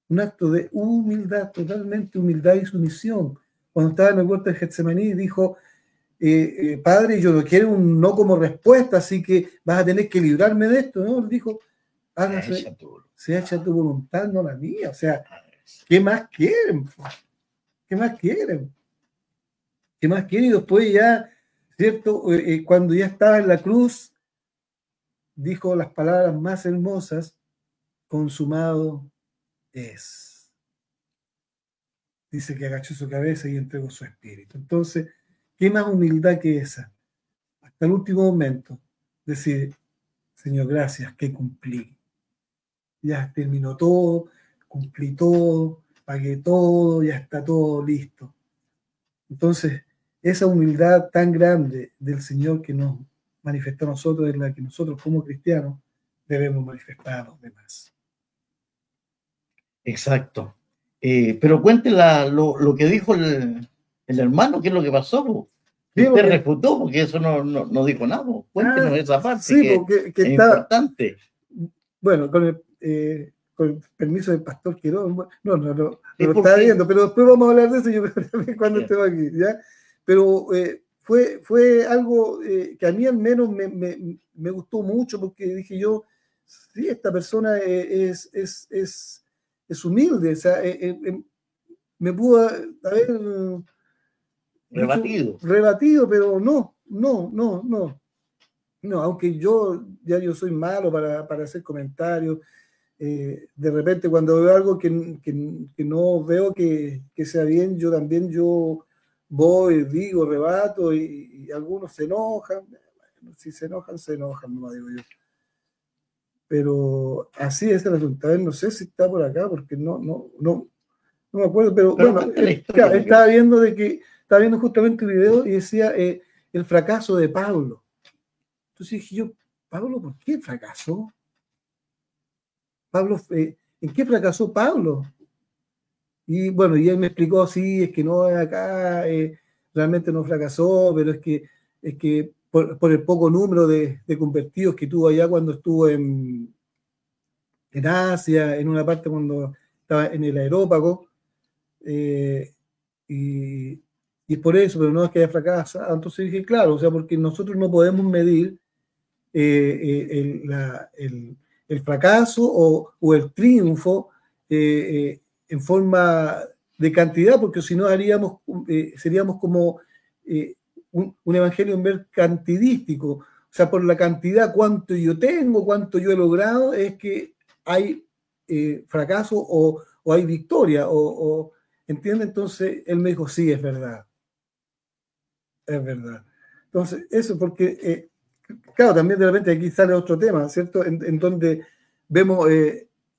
Un acto de humildad, totalmente humildad y sumisión. Cuando estaba en el huerto de Getsemaní dijo, Padre, yo no quiero un no como respuesta, así que vas a tener que librarme de esto, ¿no? Él dijo, hágase, sea hecha tu voluntad, no la mía. O sea, ¿qué más quieren? ¿Qué más quieren? ¿Qué más quieren? Y después ya, ¿cierto? Cuando ya estaba en la cruz, dijo las palabras más hermosas, consumado es. Dice que agachó su cabeza y entregó su espíritu. Entonces, ¿qué más humildad que esa? Hasta el último momento, decir, Señor, gracias, que cumplí. Ya terminó todo, cumplí todo, pagué todo, ya está todo listo. Entonces, esa humildad tan grande del Señor que nos manifestó a nosotros es la que nosotros como cristianos debemos manifestar a los demás. Exacto. Pero cuente lo que dijo el hermano, qué es lo que pasó, po. Sí, Usted porque- refutó porque eso no dijo nada, po. Cuéntenos esa parte sí, que porque que es está, importante. bueno, con el permiso del pastor Quirón, no lo Sí, estaba porque- viendo, pero después vamos a hablar de eso yo creo también cuando Ya. estemos aquí, ¿ya? Pero fue algo que a mí al menos me gustó mucho porque dije yo, sí, esta persona es humilde, o sea, me pudo haber Rebatido. rebatido, pero no, aunque yo soy malo para hacer comentarios, de repente cuando veo algo que no veo que sea bien, yo voy, digo, rebato y algunos se enojan. Bueno, si se enojan, no digo yo. Pero así es el asunto. A ver, no sé si está por acá porque no me acuerdo, pero Pero bueno, cuente la historia, claro, estaba viendo justamente un video y decía el fracaso de Pablo. Entonces dije yo, Pablo, ¿por qué fracasó? Pablo, ¿en qué fracasó Pablo? Y bueno, y él me explicó, sí, es que no es acá, realmente no fracasó, pero es que por el poco número de convertidos que tuvo allá cuando estuvo en Asia, en una parte cuando estaba en el Aerópago, eh, y, y por eso, pero no es que haya fracasado. Entonces dije, claro, o sea, porque nosotros no podemos medir el fracaso o el triunfo en forma de cantidad, porque si no seríamos como un evangelio mercantilístico. O sea, por la cantidad, cuánto yo tengo, cuánto yo he logrado, es que hay fracaso o hay victoria. ¿Entiende? Entonces él me dijo, sí, es verdad. Es verdad. Entonces, eso porque claro, también de repente aquí sale otro tema, ¿cierto? En donde vemos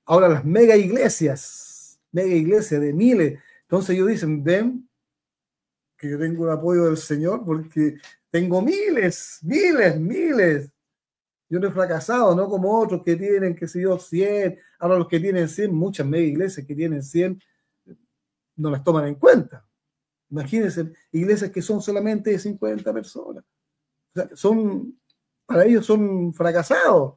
ahora las mega iglesias de miles. Entonces ellos dicen, ven que yo tengo el apoyo del Señor porque tengo miles. Yo no he fracasado, no como otros que tienen, qué sé yo, 100. Ahora los que tienen 100, muchas mega iglesias que tienen 100, no las toman en cuenta. Imagínense, iglesias que son solamente de 50 personas. O sea, para ellos son fracasados.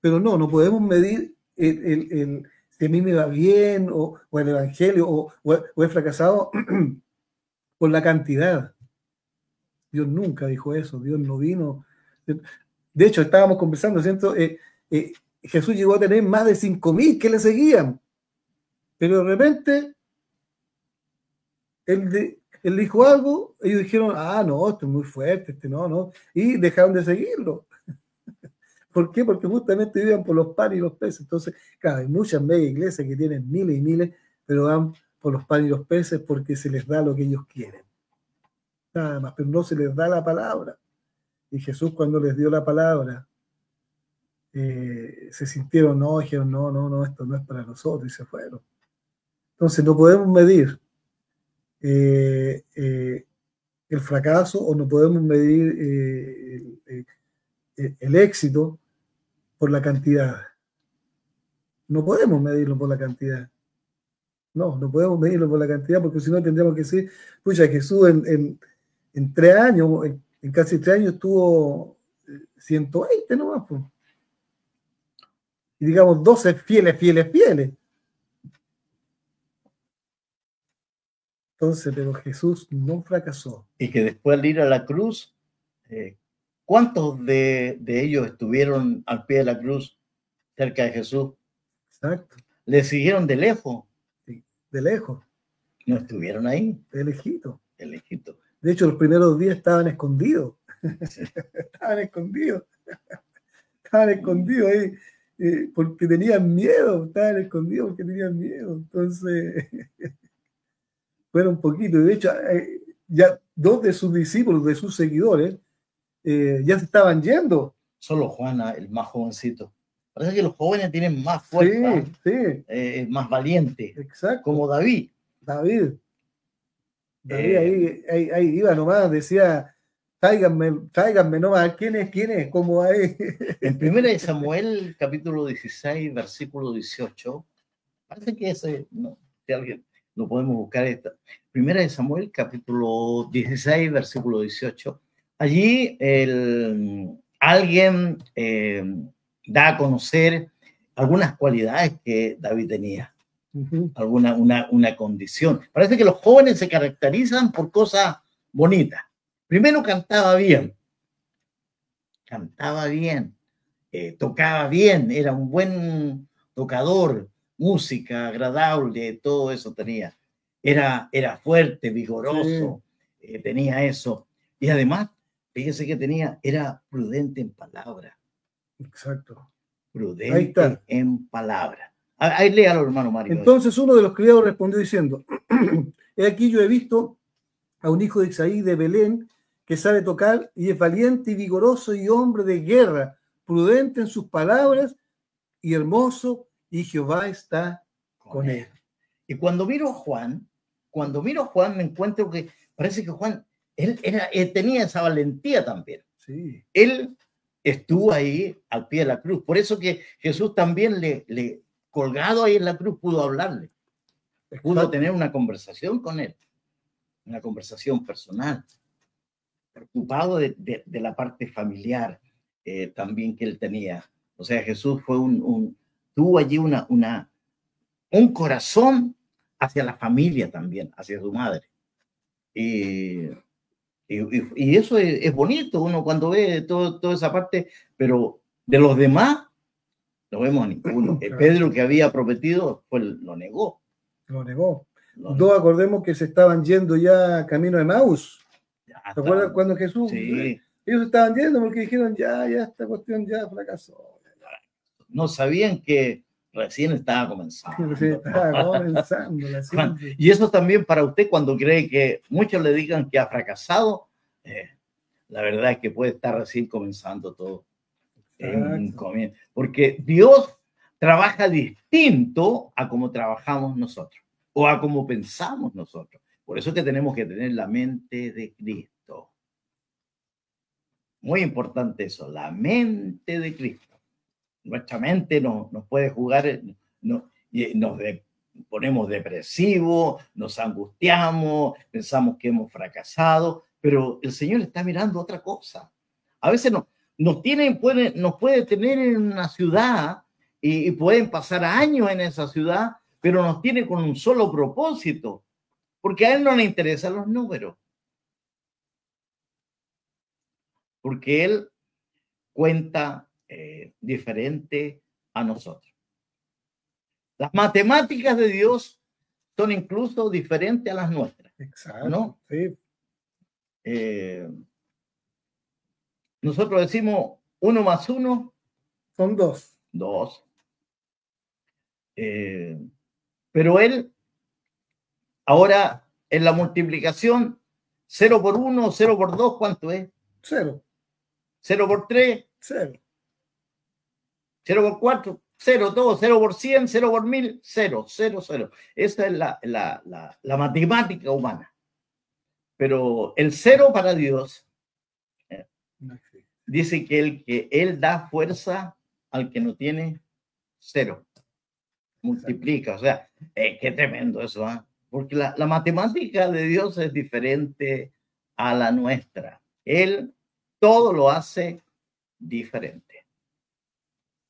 Pero no podemos medir si a mí me va bien o el evangelio o he fracasado por la cantidad. Dios nunca dijo eso, Dios no vino. De hecho, estábamos conversando, ¿cierto? Jesús llegó a tener más de 5.000 que le seguían, pero de repente él dijo algo, ellos dijeron, no, esto es muy fuerte, no, y dejaron de seguirlo. ¿Por qué? Porque justamente vivían por los panes y los peces. Entonces, claro, hay muchas mega iglesias que tienen miles y miles, pero van por los panes y los peces porque se les da lo que ellos quieren. Nada más, pero no se les da la palabra. Y Jesús cuando les dio la palabra, se sintieron, dijeron, no, esto no es para nosotros, y se fueron. Entonces no podemos medir el fracaso o no podemos medir el éxito por la cantidad. No podemos medirlo por la cantidad. No podemos medirlo por la cantidad porque si no tendríamos que decir, pucha, Jesús en 3 años, en casi 3 años tuvo 120 nomás, pues. Y digamos 12 fieles. Entonces, pero Jesús no fracasó. Y que después al ir a la cruz, ¿cuántos de ellos estuvieron al pie de la cruz cerca de Jesús? Exacto. Le siguieron de lejos. Sí, de lejos. No estuvieron ahí. De lejito. De lejito. De hecho, los primeros días estaban escondidos. Estaban escondidos ahí porque tenían miedo. Estaban escondidos porque tenían miedo. Entonces, fueron un poquito. De hecho, ya 2 de sus discípulos, de sus seguidores, ya se estaban yendo. Solo Juana, el más jovencito. Parece que los jóvenes tienen más fuerza, sí. Más valiente. Exacto. Como David. David ahí iba nomás, decía, tráiganme nomás, ¿quién es? ¿Cómo hay? En 1 Samuel, capítulo 16, versículo 18, Parece que ese, no, si alguien lo podemos buscar. Esta. Primera de Samuel, capítulo 16, versículo 18. Allí alguien da a conocer algunas cualidades que David tenía, una condición. Parece que los jóvenes se caracterizan por cosas bonitas. Primero cantaba bien, tocaba bien, era un buen tocador, música agradable, todo eso tenía. Era fuerte, vigoroso, sí. Tenía eso. Y además, fíjese que era prudente en palabra. Exacto. Prudente en palabra. Ahí léalo, hermano Mario. Entonces uno de los criados respondió diciendo, he aquí yo he visto a un hijo de Isaí de Belén que sabe tocar y es valiente y vigoroso y hombre de guerra, prudente en sus palabras y hermoso, y Jehová está con él. Y cuando miro a Juan me encuentro que parece que Juan, él tenía esa valentía también. Sí. Él estuvo ahí al pie de la cruz. Por eso que Jesús también le colgado ahí en la cruz pudo hablarle. Pudo tener una conversación con él. Una conversación personal. Preocupado de la parte familiar también que él tenía. O sea, Jesús fue tuvo allí un corazón hacia la familia también, hacia su madre. Y eso es bonito, uno cuando ve toda esa parte, pero de los demás no vemos a ninguno. Claro. Pedro, que había prometido, pues lo negó. Lo negó. Acordemos que se estaban yendo ya camino de Maús. ¿Te acuerdas cuando Jesús? Sí. Ellos estaban yendo porque dijeron, ya esta cuestión ya fracasó. No sabían que recién estaba comenzando. Sí, estaba comenzando y eso también para usted, cuando cree que muchos le digan que ha fracasado, la verdad es que puede estar recién comenzando todo. Porque Dios trabaja distinto a como trabajamos nosotros o a como pensamos nosotros. Por eso es que tenemos que tener la mente de Cristo. Muy importante eso, la mente de Cristo. Nuestra mente nos puede jugar, nos ponemos depresivos, nos angustiamos, pensamos que hemos fracasado, pero el Señor está mirando otra cosa. A veces nos puede tener en una ciudad y pueden pasar años en esa ciudad, pero nos tiene con un solo propósito, porque a Él no le interesan los números. Porque Él cuenta diferente a nosotros. Las matemáticas de Dios son incluso diferentes a las nuestras. Exacto. ¿No? Sí. Nosotros decimos 1 más 1 son 2. 2. Pero Él, ahora en la multiplicación, 0 por 1, 0 por 2, ¿cuánto es? 0. 0 por 3, 0. 0 por 4, 0, todo, 0 por 100, 0 por 1000, 0, 0, 0. Esa es la matemática humana. Pero el 0 para Dios dice que Él da fuerza al que no tiene 0. Multiplica, o sea, qué tremendo eso, ¿eh? Porque la matemática de Dios es diferente a la nuestra. Él todo lo hace diferente.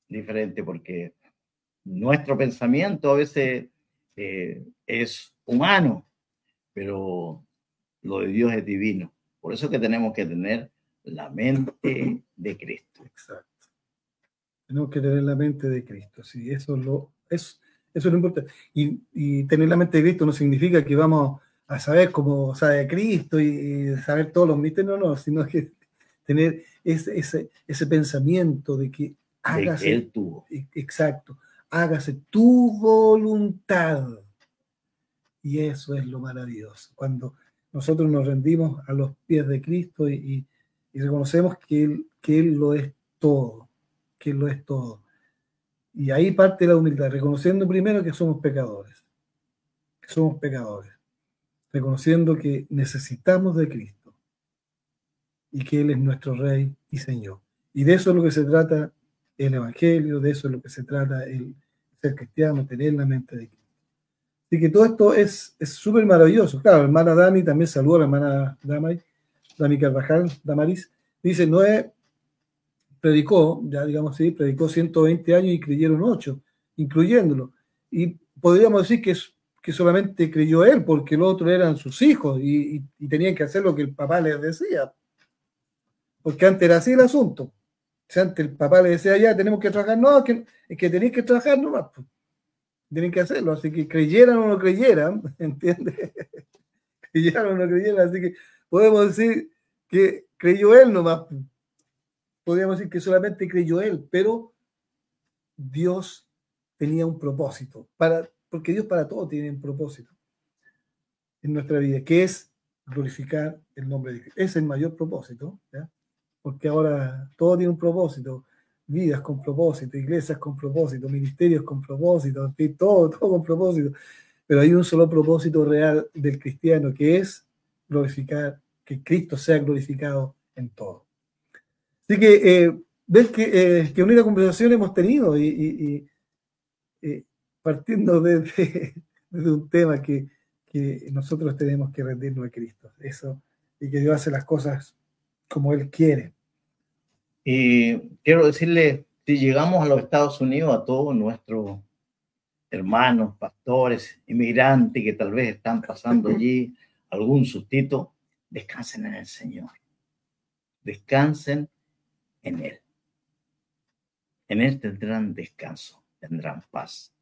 Diferente porque nuestro pensamiento a veces es humano, pero lo de Dios es divino. Por eso es que tenemos que tener la mente de Cristo. Exacto. Tenemos que tener la mente de Cristo. Sí, eso es lo importante. Y tener la mente de Cristo no significa que vamos a saber cómo sabe Cristo y saber todos los misterios, no, sino que tener ese pensamiento de que hágase, de él tuvo. Exacto, hágase tu voluntad. Y eso es lo maravilloso. Cuando nosotros nos rendimos a los pies de Cristo y reconocemos que Él lo es todo, que Él lo es todo. Y ahí parte la humildad, reconociendo primero que somos pecadores, reconociendo que necesitamos de Cristo y que Él es nuestro Rey y Señor. Y de eso es lo que se trata el Evangelio, de eso es lo que se trata el ser cristiano, tener la mente de Cristo. Así que todo esto es súper maravilloso. Claro, la hermana Dami también saludó a la hermana Dami Carvajal, Damaris. Dice, Noé predicó, ya digamos así, predicó 120 años y creyeron 8, incluyéndolo. Y podríamos decir que solamente creyó él, porque los otros eran sus hijos y tenían que hacer lo que el papá les decía. Porque antes era así el asunto. O sea, antes el papá le decía, ya, tenemos que trabajar. No, es que tenéis que trabajar nomás. Pues. Tienen que hacerlo. Así que creyeran o no creyeran, ¿entiendes? Creyeran o no creyeran. Así que podemos decir que creyó él nomás. Podríamos decir que solamente creyó él, pero Dios tenía un propósito. Porque Dios para todo tiene un propósito en nuestra vida, que es glorificar el nombre de Cristo. Ese es el mayor propósito, ¿ya? Porque ahora todo tiene un propósito, vidas con propósito, iglesias con propósito, ministerios con propósito, todo con propósito, pero hay un solo propósito real del cristiano, que es glorificar, que Cristo sea glorificado en todo. Así que ves que una conversación hemos tenido y partiendo desde un tema que nosotros tenemos que rendirnos a Cristo, eso, y que Dios hace las cosas como Él quiere. Y quiero decirle, si llegamos a los Estados Unidos, a todos nuestros hermanos, pastores, inmigrantes que tal vez están pasando allí algún sustito, descansen en el Señor. Descansen en Él. En Él tendrán descanso, tendrán paz.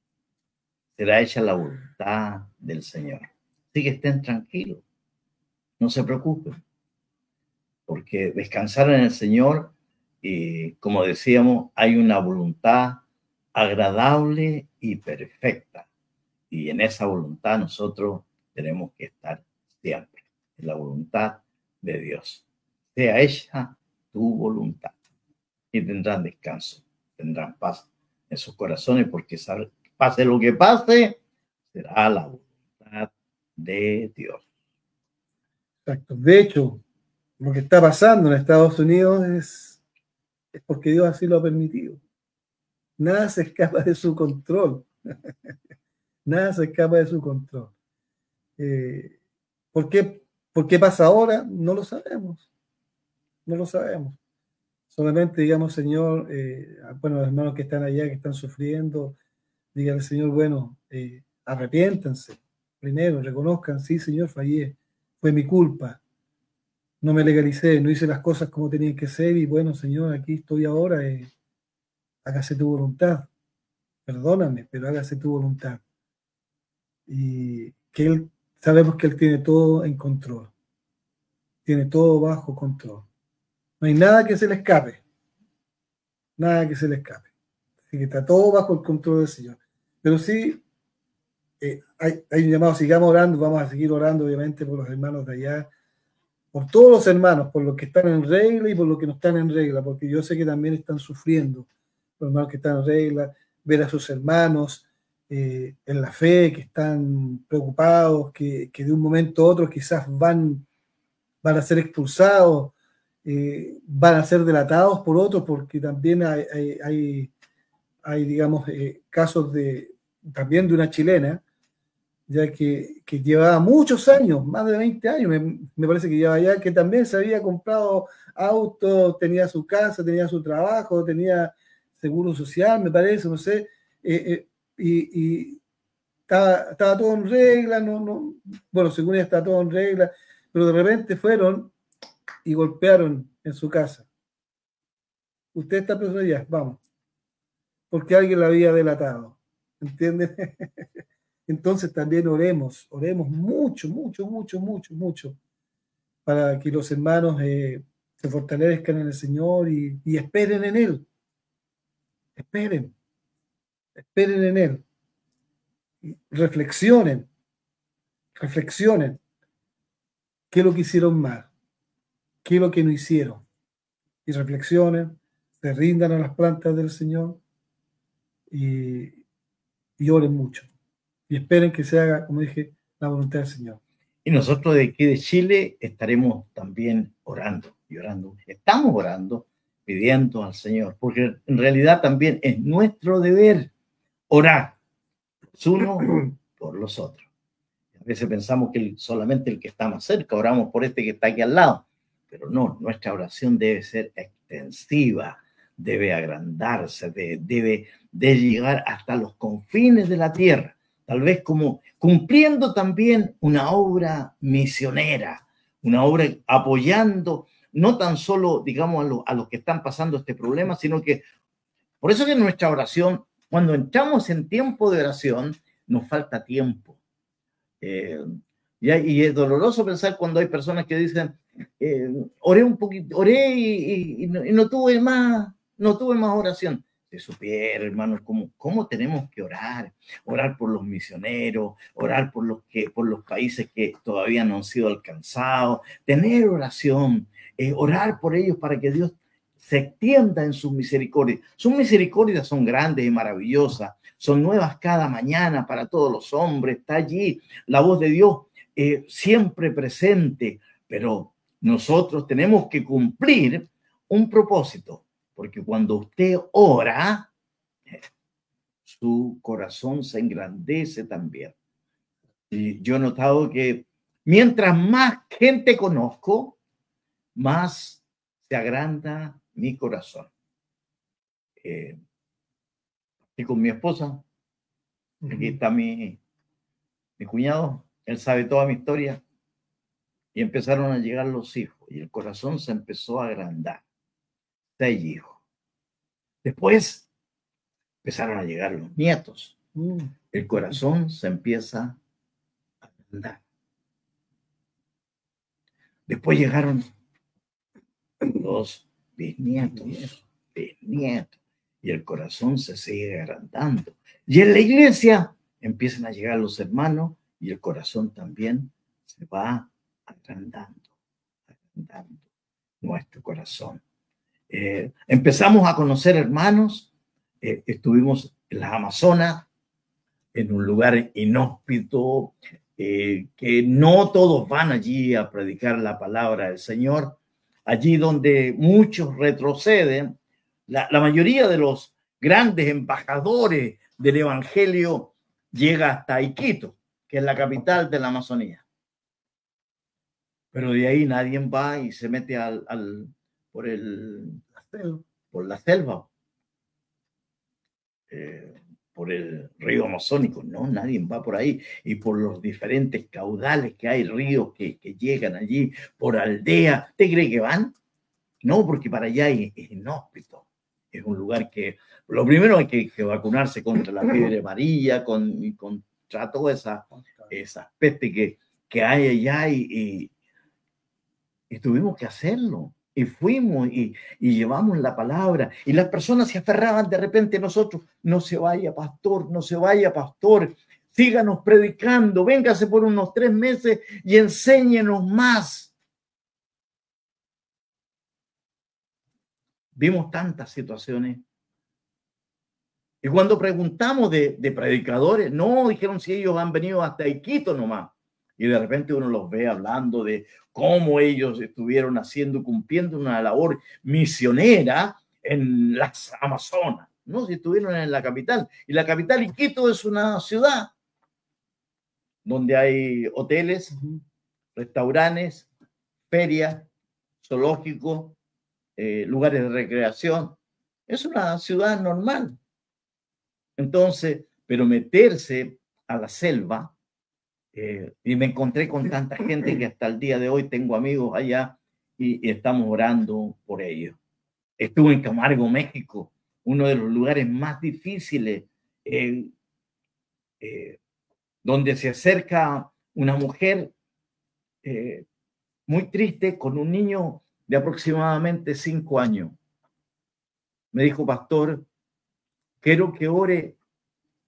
Será hecha la voluntad del Señor. Así que estén tranquilos, no se preocupen, porque descansar en el Señor, y como decíamos, hay una voluntad agradable y perfecta. Y en esa voluntad nosotros tenemos que estar siempre, en la voluntad de Dios. Sea hecha tu voluntad. Y tendrán descanso, tendrán paz en sus corazones, porque pase lo que pase, será la voluntad de Dios. Exacto. De hecho, lo que está pasando en Estados Unidos es porque Dios así lo ha permitido. Nada se escapa de su control. Nada se escapa de su control. ¿Por qué pasa ahora? No lo sabemos. No lo sabemos. Solamente digamos, Señor, bueno, los hermanos que están allá, que están sufriendo, díganle, Señor, bueno, arrepiéntanse. Primero, reconozcan, sí, Señor, fallé. Fue mi culpa. No me legalicé, no hice las cosas como tenían que ser y bueno, Señor, aquí estoy ahora. Hágase tu voluntad. Perdóname, pero hágase tu voluntad. Y que sabemos que Él tiene todo en control. Tiene todo bajo control. No hay nada que se le escape. Nada que se le escape. Así que está todo bajo el control del Señor. Pero sí, hay un llamado, sigamos orando, vamos a seguir orando, obviamente, por los hermanos de allá, por todos los hermanos, por los que están en regla y por los que no están en regla, porque yo sé que también están sufriendo, los hermanos que están en regla, ver a sus hermanos en la fe, que están preocupados, que de un momento a otro quizás van a ser expulsados, van a ser delatados por otros, porque también hay digamos, casos también de una chilena, ya que llevaba muchos años, más de 20 años, me parece que llevaba ya, que también se había comprado autos, tenía su casa, tenía su trabajo, tenía seguro social, me parece, no sé, y estaba todo en regla, bueno, según ella estaba todo en regla, pero de repente fueron y golpearon en su casa. Usted está preso ya, vamos, porque alguien la había delatado, ¿entiendes? Entonces también oremos mucho, mucho, mucho, mucho, mucho, para que los hermanos se fortalezcan en el Señor y esperen en Él. Esperen en Él. Y reflexionen. ¿Qué es lo que hicieron mal? ¿Qué es lo que no hicieron? Y reflexionen, se rindan a las plantas del Señor y oren mucho. Y esperen que se haga, como dije, la voluntad del Señor. Y nosotros de aquí de Chile estaremos también orando y orando. Estamos orando, pidiendo al Señor, porque en realidad también es nuestro deber orar los unos por los otros. A veces pensamos que solamente el que está más cerca, oramos por este que está aquí al lado, pero no, nuestra oración debe ser extensiva, debe agrandarse, debe llegar hasta los confines de la tierra, tal vez como cumpliendo también una obra misionera, una obra apoyando no tan solo, digamos, a los que están pasando este problema, sino que, por eso que en nuestra oración, cuando entramos en tiempo de oración, nos falta tiempo. Y es doloroso pensar cuando hay personas que dicen, oré un poquito, oré y no tuve más oración. Si supiera, hermanos, cómo tenemos que orar por los misioneros, orar por los países que todavía no han sido alcanzados, tener oración, orar por ellos para que Dios se extienda en sus misericordias. Sus misericordias son grandes y maravillosas, son nuevas cada mañana para todos los hombres. Está allí la voz de Dios siempre presente, pero nosotros tenemos que cumplir un propósito, porque cuando usted ora, su corazón se engrandece también. Y yo he notado que mientras más gente conozco, más se agranda mi corazón. Y con mi esposa, aquí está mi cuñado, él sabe toda mi historia, y empezaron a llegar los hijos, y el corazón se empezó a agrandar. 6 hijos. Después empezaron a llegar los nietos. El corazón se empieza a agrandar. Después llegaron los bisnietos, y el corazón se sigue agrandando. Y en la iglesia empiezan a llegar los hermanos y el corazón también se va agrandando nuestro corazón. Empezamos a conocer hermanos, estuvimos en las Amazonas, en un lugar inhóspito, que no todos van allí a predicar la palabra del Señor, allí donde muchos retroceden. La mayoría de los grandes embajadores del Evangelio llega hasta Iquitos, que es la capital de la Amazonía. Pero de ahí nadie va y se mete por la selva, por el río Amazónico. No, nadie va por ahí. Y por los diferentes caudales que hay, ríos que llegan allí, por aldea. ¿Usted cree que van? No, porque para allá es inhóspito. Es un lugar que, lo primero hay que vacunarse contra la fiebre amarilla, contra toda esa peste que hay allá, y tuvimos que hacerlo. Y fuimos y llevamos la palabra, y las personas se aferraban de repente a nosotros. No se vaya, pastor, no se vaya, pastor, síganos predicando, véngase por unos 3 meses y enséñenos más. Vimos tantas situaciones. Y cuando preguntamos de predicadores, no, dijeron si ellos han venido hasta Iquitos nomás. Y de repente uno los ve hablando de cómo ellos estuvieron cumpliendo una labor misionera en las Amazonas, ¿no? Si estuvieron en la capital. Y la capital, Iquitos, es una ciudad donde hay hoteles, restaurantes, ferias, zoológicos, lugares de recreación. Es una ciudad normal. Entonces, pero meterse a la selva, y me encontré con tanta gente que hasta el día de hoy tengo amigos allá y estamos orando por ellos. Estuve en Camargo, México, uno de los lugares más difíciles, donde se acerca una mujer muy triste con un niño de aproximadamente 5 años. Me dijo, pastor, quiero que ore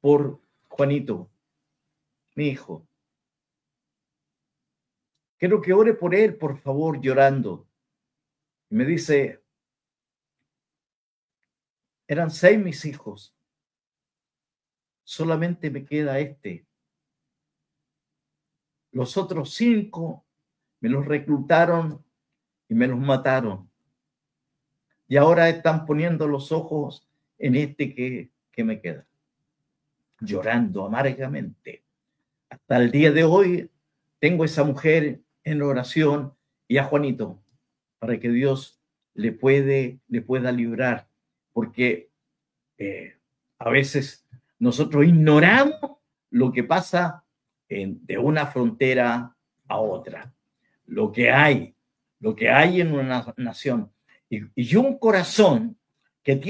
por Juanito, mi hijo. Quiero que ore por él, por favor, llorando. Y me dice, eran 6 mis hijos. Solamente me queda este. Los otros 5 me los reclutaron y me los mataron. Y ahora están poniendo los ojos en este que me queda. llorando amargamente. Hasta el día de hoy tengo esa mujer en oración y a Juanito para que Dios le pueda librar, porque a veces nosotros ignoramos lo que pasa de una frontera a otra, lo que hay en una nación. Y un corazón que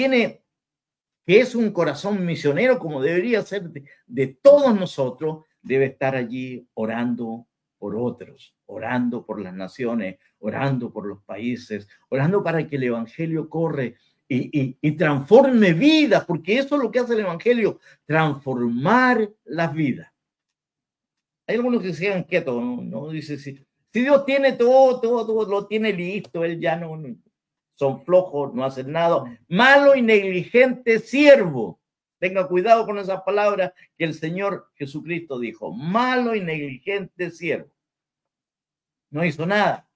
es un corazón misionero, como debería ser de todos nosotros, debe estar allí orando por otros, orando por las naciones, orando por los países, orando para que el evangelio corre y transforme vidas, porque eso es lo que hace el evangelio, transformar las vidas. Hay algunos que se quedan quietos, ¿no? Dice, si Dios tiene todo lo tiene listo, él ya no son flojos, no hacen nada. Malo y negligente siervo. Tenga cuidado con esas palabras que el Señor Jesucristo dijo. Malo y negligente siervo. No hizo nada.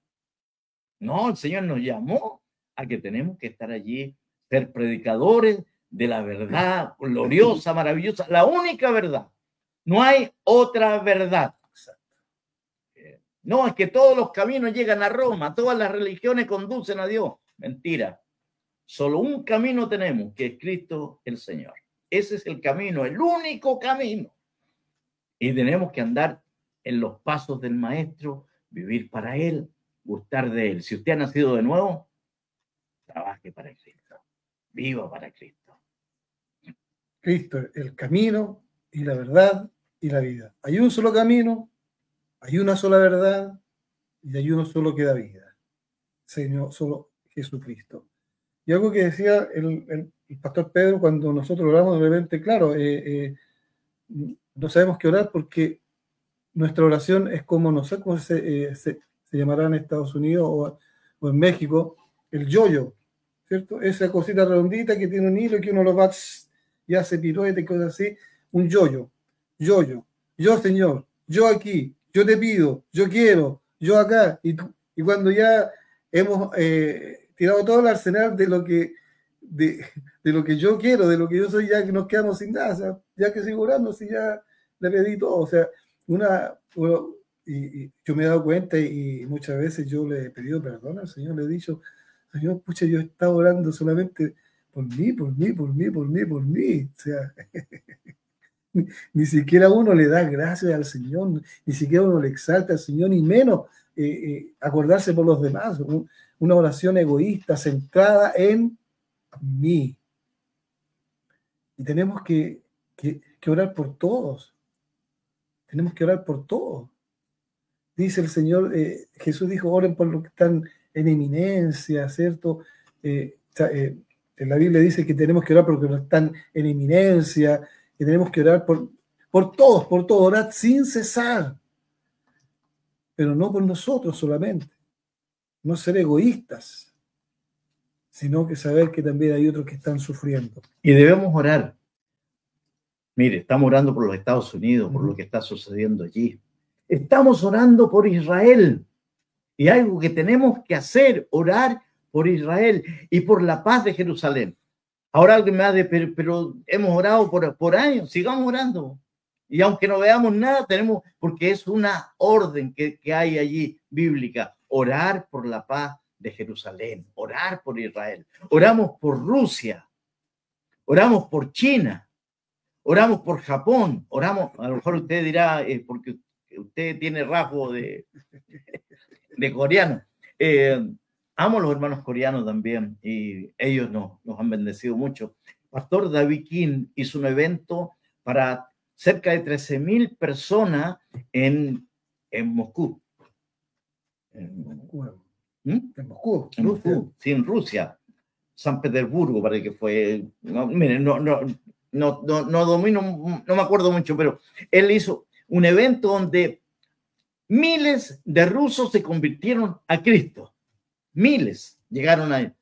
No, el Señor nos llamó a que tenemos que estar allí, ser predicadores de la verdad gloriosa, maravillosa, la única verdad. No hay otra verdad. No, es que todos los caminos llegan a Roma, todas las religiones conducen a Dios. Mentira. Solo un camino tenemos, que es Cristo el Señor. Ese es el camino, el único camino. Y tenemos que andar en los pasos del Maestro, vivir para Él, gustar de Él. Si usted ha nacido de nuevo, trabaje para Cristo. Viva para Cristo. Cristo, el camino y la verdad y la vida. Hay un solo camino, hay una sola verdad y hay uno solo que da vida. Señor, solo Jesucristo. Y algo que decía el pastor Pedro cuando nosotros oramos, de repente, claro, no sabemos qué orar porque nuestra oración es como, no sé cómo se llamará en Estados Unidos o en México, el yo-yo, ¿cierto? Esa cosita redondita que tiene un hilo y que uno lo va y hace pirueta y cosas así, un yo-yo, yo Señor, yo aquí, yo te pido, yo quiero, yo acá, y cuando ya hemos tirado todo el arsenal de lo que yo quiero, de lo que yo soy, ya que nos quedamos sin nada, o sea, ya que sigo orando, si ya le pedí todo, o sea, y yo me he dado cuenta y muchas veces yo le he pedido perdón al Señor, le he dicho, Señor, pucha, yo estaba orando solamente por mí, o sea, ni siquiera uno le da gracias al Señor, ni siquiera uno le exalta al Señor, ni menos acordarse por los demás, una oración egoísta centrada en mí. Y tenemos que orar por todos. Tenemos que orar por todos. Dice el Señor, Jesús dijo, oren por los que están en eminencia, ¿cierto? En la Biblia dice que tenemos que orar por los que están en eminencia, que tenemos que orar por todos, orar sin cesar. Pero no por nosotros solamente. No ser egoístas, sino que saber que también hay otros que están sufriendo. Y debemos orar. Mire, estamos orando por los Estados Unidos, por lo que está sucediendo allí. Estamos orando por Israel. Y algo que tenemos que hacer, orar por Israel y por la paz de Jerusalén. Ahora alguien me ha de, pero hemos orado por años, sigamos orando. Y aunque no veamos nada, tenemos, porque es una orden que hay allí bíblica, orar por la paz de Jerusalén, orar por Israel. Oramos por Rusia, oramos por China, oramos por Japón, oramos, a lo mejor usted dirá, porque usted tiene rasgo de coreano. Amo a los hermanos coreanos también y ellos nos han bendecido mucho. Pastor David King hizo un evento para cerca de 13,000 personas en Moscú. En Moscú. En Moscú, sí, en Rusia. San Petersburgo parece que fue. No, miren, no domino, no me acuerdo mucho, pero él hizo un evento donde miles de rusos se convirtieron a Cristo. Miles llegaron a él.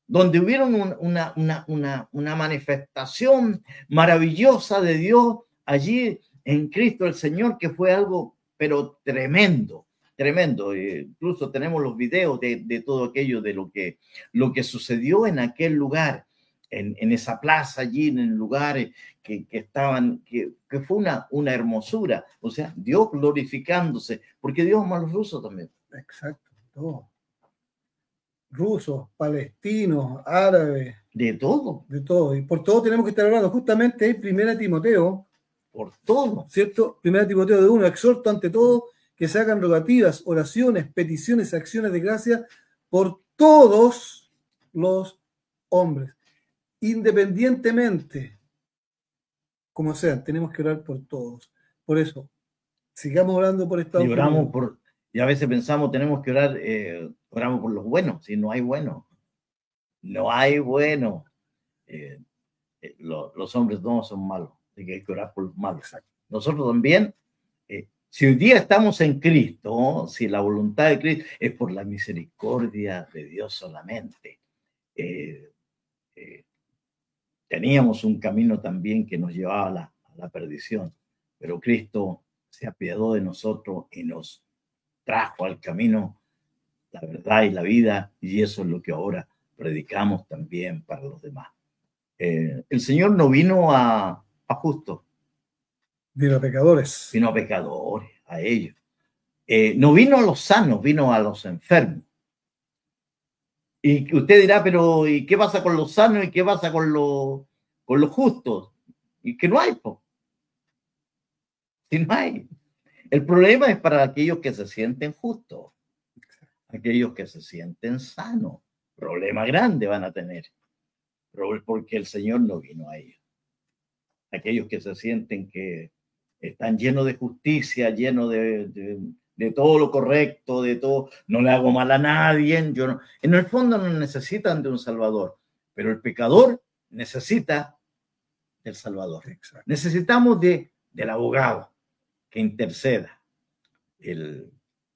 Donde hubieron una manifestación maravillosa de Dios allí en Cristo el Señor, que fue algo, pero tremendo. Incluso tenemos los videos de todo aquello, de lo que sucedió en aquel lugar. en esa plaza allí, en el lugar que estaban, que fue una hermosura. O sea, Dios glorificándose, porque Dios ama a los rusos también. Exacto, todo. Rusos, palestinos, árabes, De todo, de todo. Y por todo tenemos que estar hablando. Justamente en 1 Timoteo, por todo. ¿cierto? 1 Timoteo de 1, exhorto ante todo que se hagan rogativas, oraciones, peticiones, acciones de gracia por todos los hombres, independientemente, como sean, tenemos que orar por todos. Por eso, sigamos orando por Estados Y oramos Unidos. y a veces pensamos, tenemos que orar, oramos por los buenos, si no hay buenos. No hay buenos. Los hombres no son malos, así que hay que orar por los malos. Exacto. Nosotros también, si hoy día estamos en Cristo, si la voluntad de Cristo es por la misericordia de Dios solamente. Teníamos un camino también que nos llevaba a la perdición, pero Cristo se apiadó de nosotros y nos trajo al camino la verdad y la vida, y eso es lo que ahora predicamos también para los demás. El Señor no vino a justos, Vino a pecadores. vino a pecadores, a ellos. No vino a los sanos, vino a los enfermos. Y usted dirá, pero ¿y qué pasa con los sanos y qué pasa con los justos? Y que no hay, pues. Si no hay. El problema es para aquellos que se sienten justos, aquellos que se sienten sanos. Problema grande van a tener, porque el Señor no vino a ellos. Aquellos que se sienten que están llenos de justicia, llenos de todo lo correcto, de todo, no le hago mal a nadie, en el fondo no necesitan de un Salvador, pero el pecador necesita del Salvador. Exacto. Necesitamos del abogado que interceda.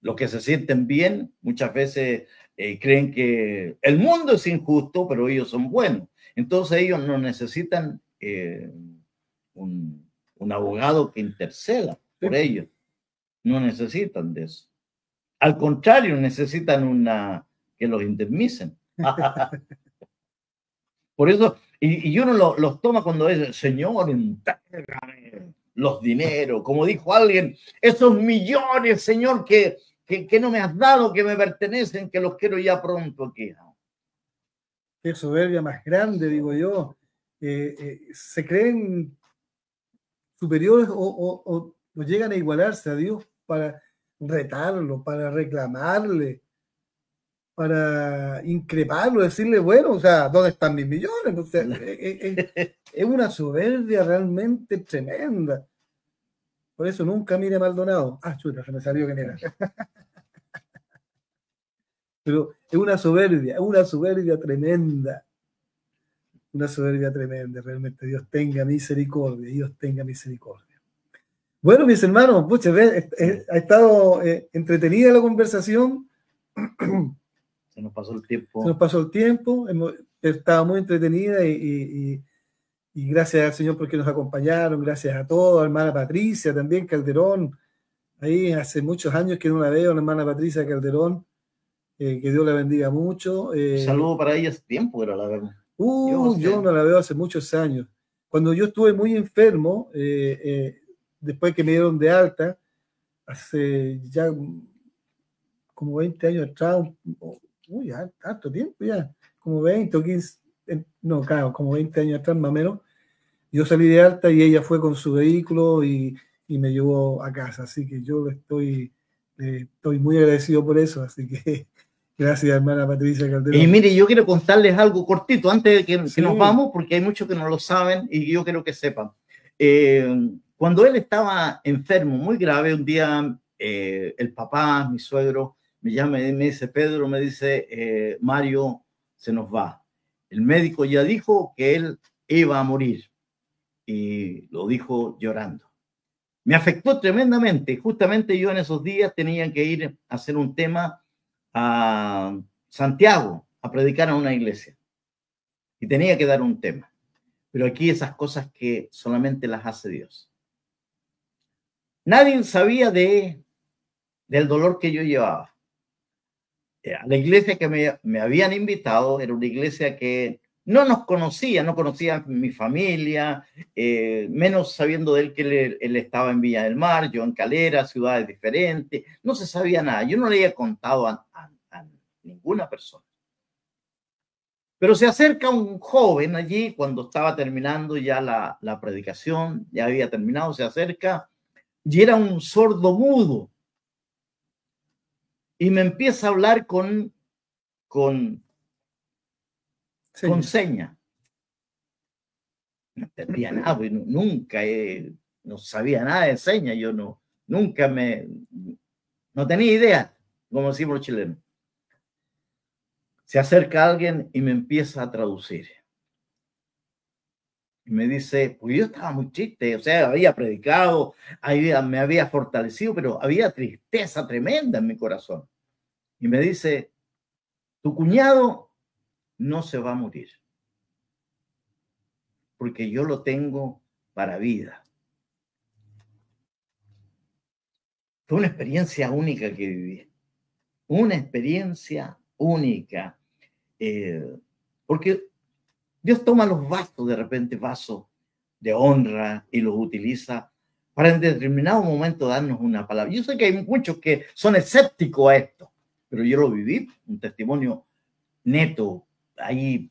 Los que se sienten bien muchas veces creen que el mundo es injusto, pero ellos son buenos. Entonces ellos no necesitan un abogado que interceda por ellos. No necesitan de eso. Al contrario, necesitan que los indemnicen. Por eso, y uno los toma cuando es, Señor, entrégame los dineros, como dijo alguien, esos millones, Señor, que no me has dado, que me pertenecen, que los quiero ya pronto aquí. Qué soberbia más grande, digo yo. Se creen superiores o llegan a igualarse a Dios para retarlo, para reclamarle, para increparlo, decirle, bueno, o sea, ¿dónde están mis millones? O sea, es una soberbia realmente tremenda. Por eso nunca mire a Maldonado. Ah, chuta, se me salió que era. Pero es una soberbia tremenda. Una soberbia tremenda, realmente. Dios tenga misericordia, Dios tenga misericordia. Bueno, mis hermanos, muchas veces ha estado entretenida la conversación. Se nos pasó el tiempo. Se nos pasó el tiempo, estaba muy entretenida y gracias al Señor porque nos acompañaron, gracias a todos, a la hermana Patricia también, Calderón, ahí hace muchos años que no la veo, la hermana Patricia Calderón, que Dios la bendiga mucho. Saludo para ella, hace tiempo que no la vemos. Yo no la veo hace muchos años. Cuando yo estuve muy enfermo, después que me dieron de alta, hace ya como 20 años atrás, uy, ya, tanto tiempo ya, como 20 o 15, no, claro, como 20 años atrás más o menos, yo salí de alta y ella fue con su vehículo y me llevó a casa, así que yo estoy muy agradecido por eso, así que gracias, hermana Patricia Calderón. Y mire, yo quiero contarles algo cortito antes de que nos vamos, porque hay muchos que no lo saben y yo quiero que sepan. Cuando él estaba enfermo, muy grave, un día el papá, mi suegro, me llama y me dice, Pedro, me dice, Mario se nos va. El médico ya dijo que él iba a morir y lo dijo llorando. Me afectó tremendamente. Justamente yo en esos días tenía que ir a hacer un tema a Santiago, a predicar a una iglesia. Y tenía que dar un tema. Pero aquí esas cosas que solamente las hace Dios. Nadie sabía del dolor que yo llevaba. A la iglesia que me habían invitado, era una iglesia que no nos conocía, no conocía mi familia, menos sabiendo de él que él estaba en Villa del Mar, yo en Calera, ciudades diferentes, no se sabía nada. Yo no le había contado a ninguna persona. Pero se acerca un joven allí cuando estaba terminando ya la predicación, ya había terminado, se acerca y era un sordo mudo. Y me empieza a hablar con señas. No entendía nada, pues nunca no sabía nada de señas, yo no tenía idea, como decimos los chilenos. Se acerca alguien y me empieza a traducir. Y me dice, pues yo estaba muy triste, o sea, había predicado, me había fortalecido, pero había tristeza tremenda en mi corazón. Y me dice, tu cuñado no se va a morir, porque yo lo tengo para vida. Fue una experiencia única que viví, una experiencia única, porque Dios toma los vasos, de repente vasos de honra, y los utiliza para en determinado momento darnos una palabra. Yo sé que hay muchos que son escépticos a esto, pero yo lo viví, un testimonio neto, ahí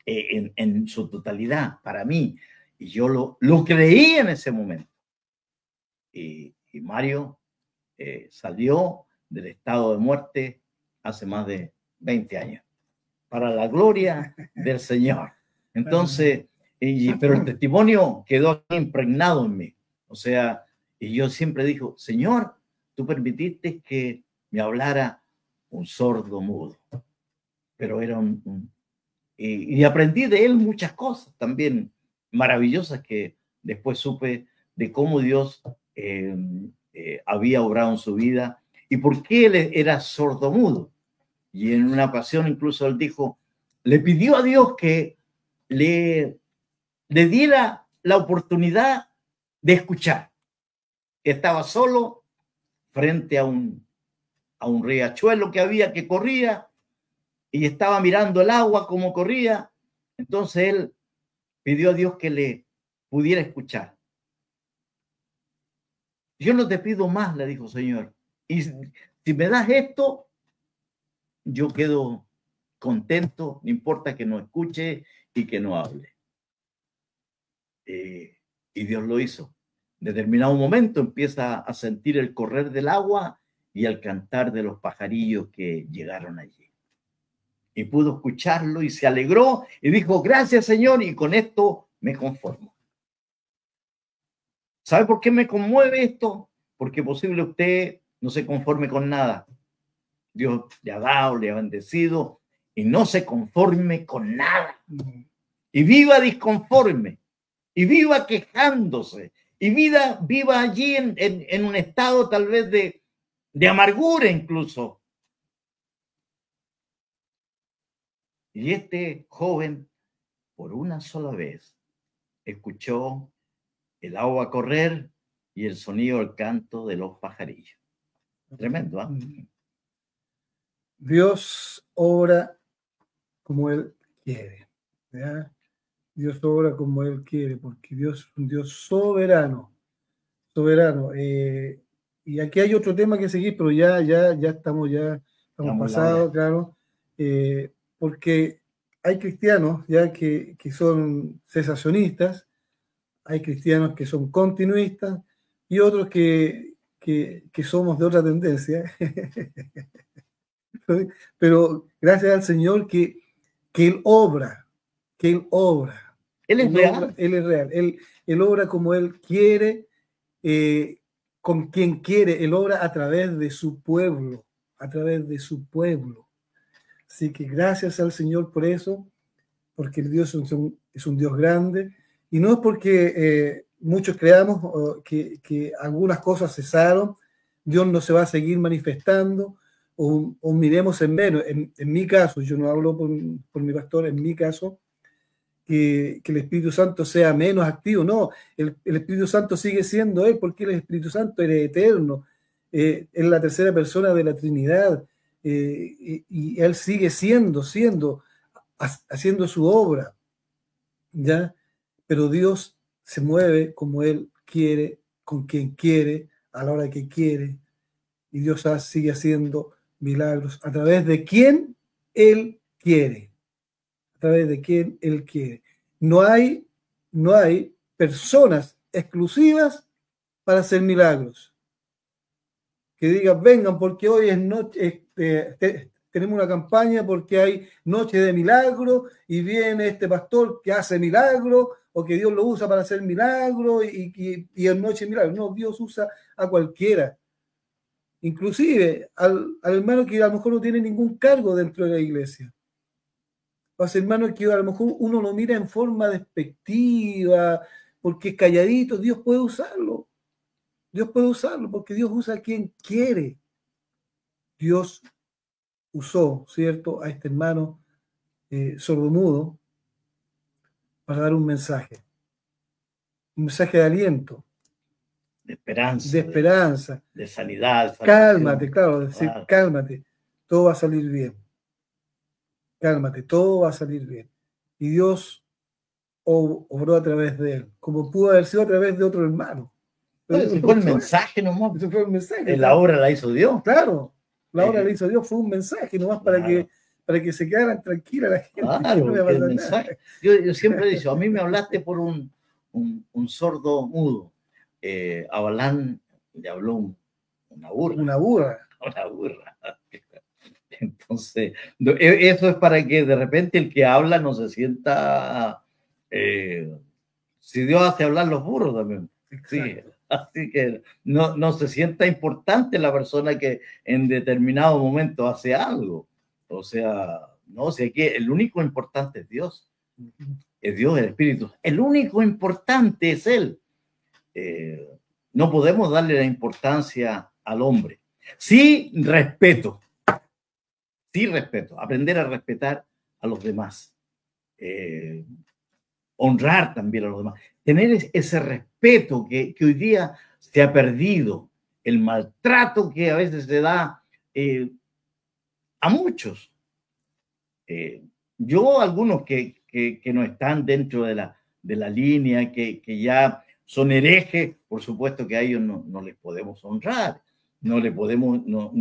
en su totalidad para mí, y yo lo creí en ese momento. Y Mario salió del estado de muerte hace más de 20 años, para la gloria del Señor. Entonces, pero el testimonio quedó impregnado en mí. O sea, y yo siempre digo, Señor, tú permitiste que me hablara un sordo mudo, pero era y aprendí de él muchas cosas también maravillosas que después supe de cómo Dios había obrado en su vida y por qué él era sordomudo. Y en una ocasión incluso él dijo, le pidió a Dios que le diera la oportunidad de escuchar. Estaba solo frente a un riachuelo que corría, y estaba mirando el agua como corría. Entonces él pidió a Dios que le pudiera escuchar. Yo no te pido más, le dijo, Señor. Y si me das esto, yo quedo contento, no importa que no escuche y que no hable. Y Dios lo hizo. En determinado momento empieza a sentir el correr del agua y el cantar de los pajarillos que llegaron allí. Y pudo escucharlo y se alegró y dijo, gracias, Señor, y con esto me conformo. ¿Sabe por qué me conmueve esto? Porque posible usted no se conforme con nada. Dios le ha dado, le ha bendecido, y no se conforme con nada. Y viva disconforme, y viva quejándose, y viva allí en un estado tal vez de amargura incluso. Y este joven, por una sola vez, escuchó el agua correr y el sonido del canto de los pajarillos. Tremendo, ¿eh? Dios obra como Él quiere, ¿ya? Dios obra como Él quiere, porque Dios es un Dios soberano. Y aquí hay otro tema que seguir, pero ya estamos pasados, claro. Porque hay cristianos ya que son cesacionistas, hay cristianos que son continuistas y otros que somos de otra tendencia. Pero gracias al Señor que Él obra. Él es real. Él obra como Él quiere, con quien quiere. Él obra a través de su pueblo. Así que gracias al Señor por eso, porque el Dios es un Dios grande, y no es porque muchos creamos que algunas cosas cesaron, Dios no se va a seguir manifestando, o miremos en menos. En mi caso, yo no hablo por mi pastor, en mi caso, que el Espíritu Santo sea menos activo. No, el Espíritu Santo sigue siendo Él, porque el Espíritu Santo es eterno, es la tercera persona de la Trinidad. Y Él sigue siendo, haciendo su obra, ¿ya? Pero Dios se mueve como Él quiere, con quien quiere, a la hora que quiere, y Dios sigue haciendo milagros a través de quien Él quiere, a través de quien Él quiere. No hay personas exclusivas para hacer milagros. Que digan, vengan porque hoy es noche, tenemos una campaña porque hay noche de milagro y viene este pastor que hace milagro o que Dios lo usa para hacer milagro y en noche de milagro. No, Dios usa a cualquiera. Inclusive al hermano que a lo mejor no tiene ningún cargo dentro de la iglesia. O a ese hermano que a lo mejor uno lo mira en forma despectiva, porque es calladito, Dios puede usarlo. Dios puede usarlo porque Dios usa a quien quiere. Dios usó, ¿cierto?, a este hermano sordomudo para dar un mensaje de aliento, de esperanza, de sanidad. Cálmate, claro, decir, claro. Cálmate, todo va a salir bien. Cálmate, todo va a salir bien. Y Dios obró a través de él, como pudo haber sido a través de otro hermano. Ese fue el mensaje nomás. Ese fue el mensaje. La obra la hizo Dios. Claro, la obra la hizo Dios, fue un mensaje nomás para que se quedaran tranquilas la gente. Claro, no el mensaje. Yo siempre he dicho, a mí me hablaste por un sordo mudo. A Balán le habló una burra. Una burra. Una burra. Entonces, eso es para que de repente el que habla no se sienta... si Dios hace hablar los burros también. Sí. Así que no se sienta importante la persona que en determinado momento hace algo. O sea, no, si aquí el único importante es Dios. Es Dios, el Espíritu. El único importante es Él. No podemos darle la importancia al hombre. Sí, respeto. Sí, respeto. Aprender a respetar a los demás. Honrar también a los demás. Tener ese respeto que hoy día se ha perdido. El maltrato que a veces se da a muchos. Yo, algunos que no están dentro de la línea, que ya son herejes, por supuesto que a ellos no les podemos honrar. No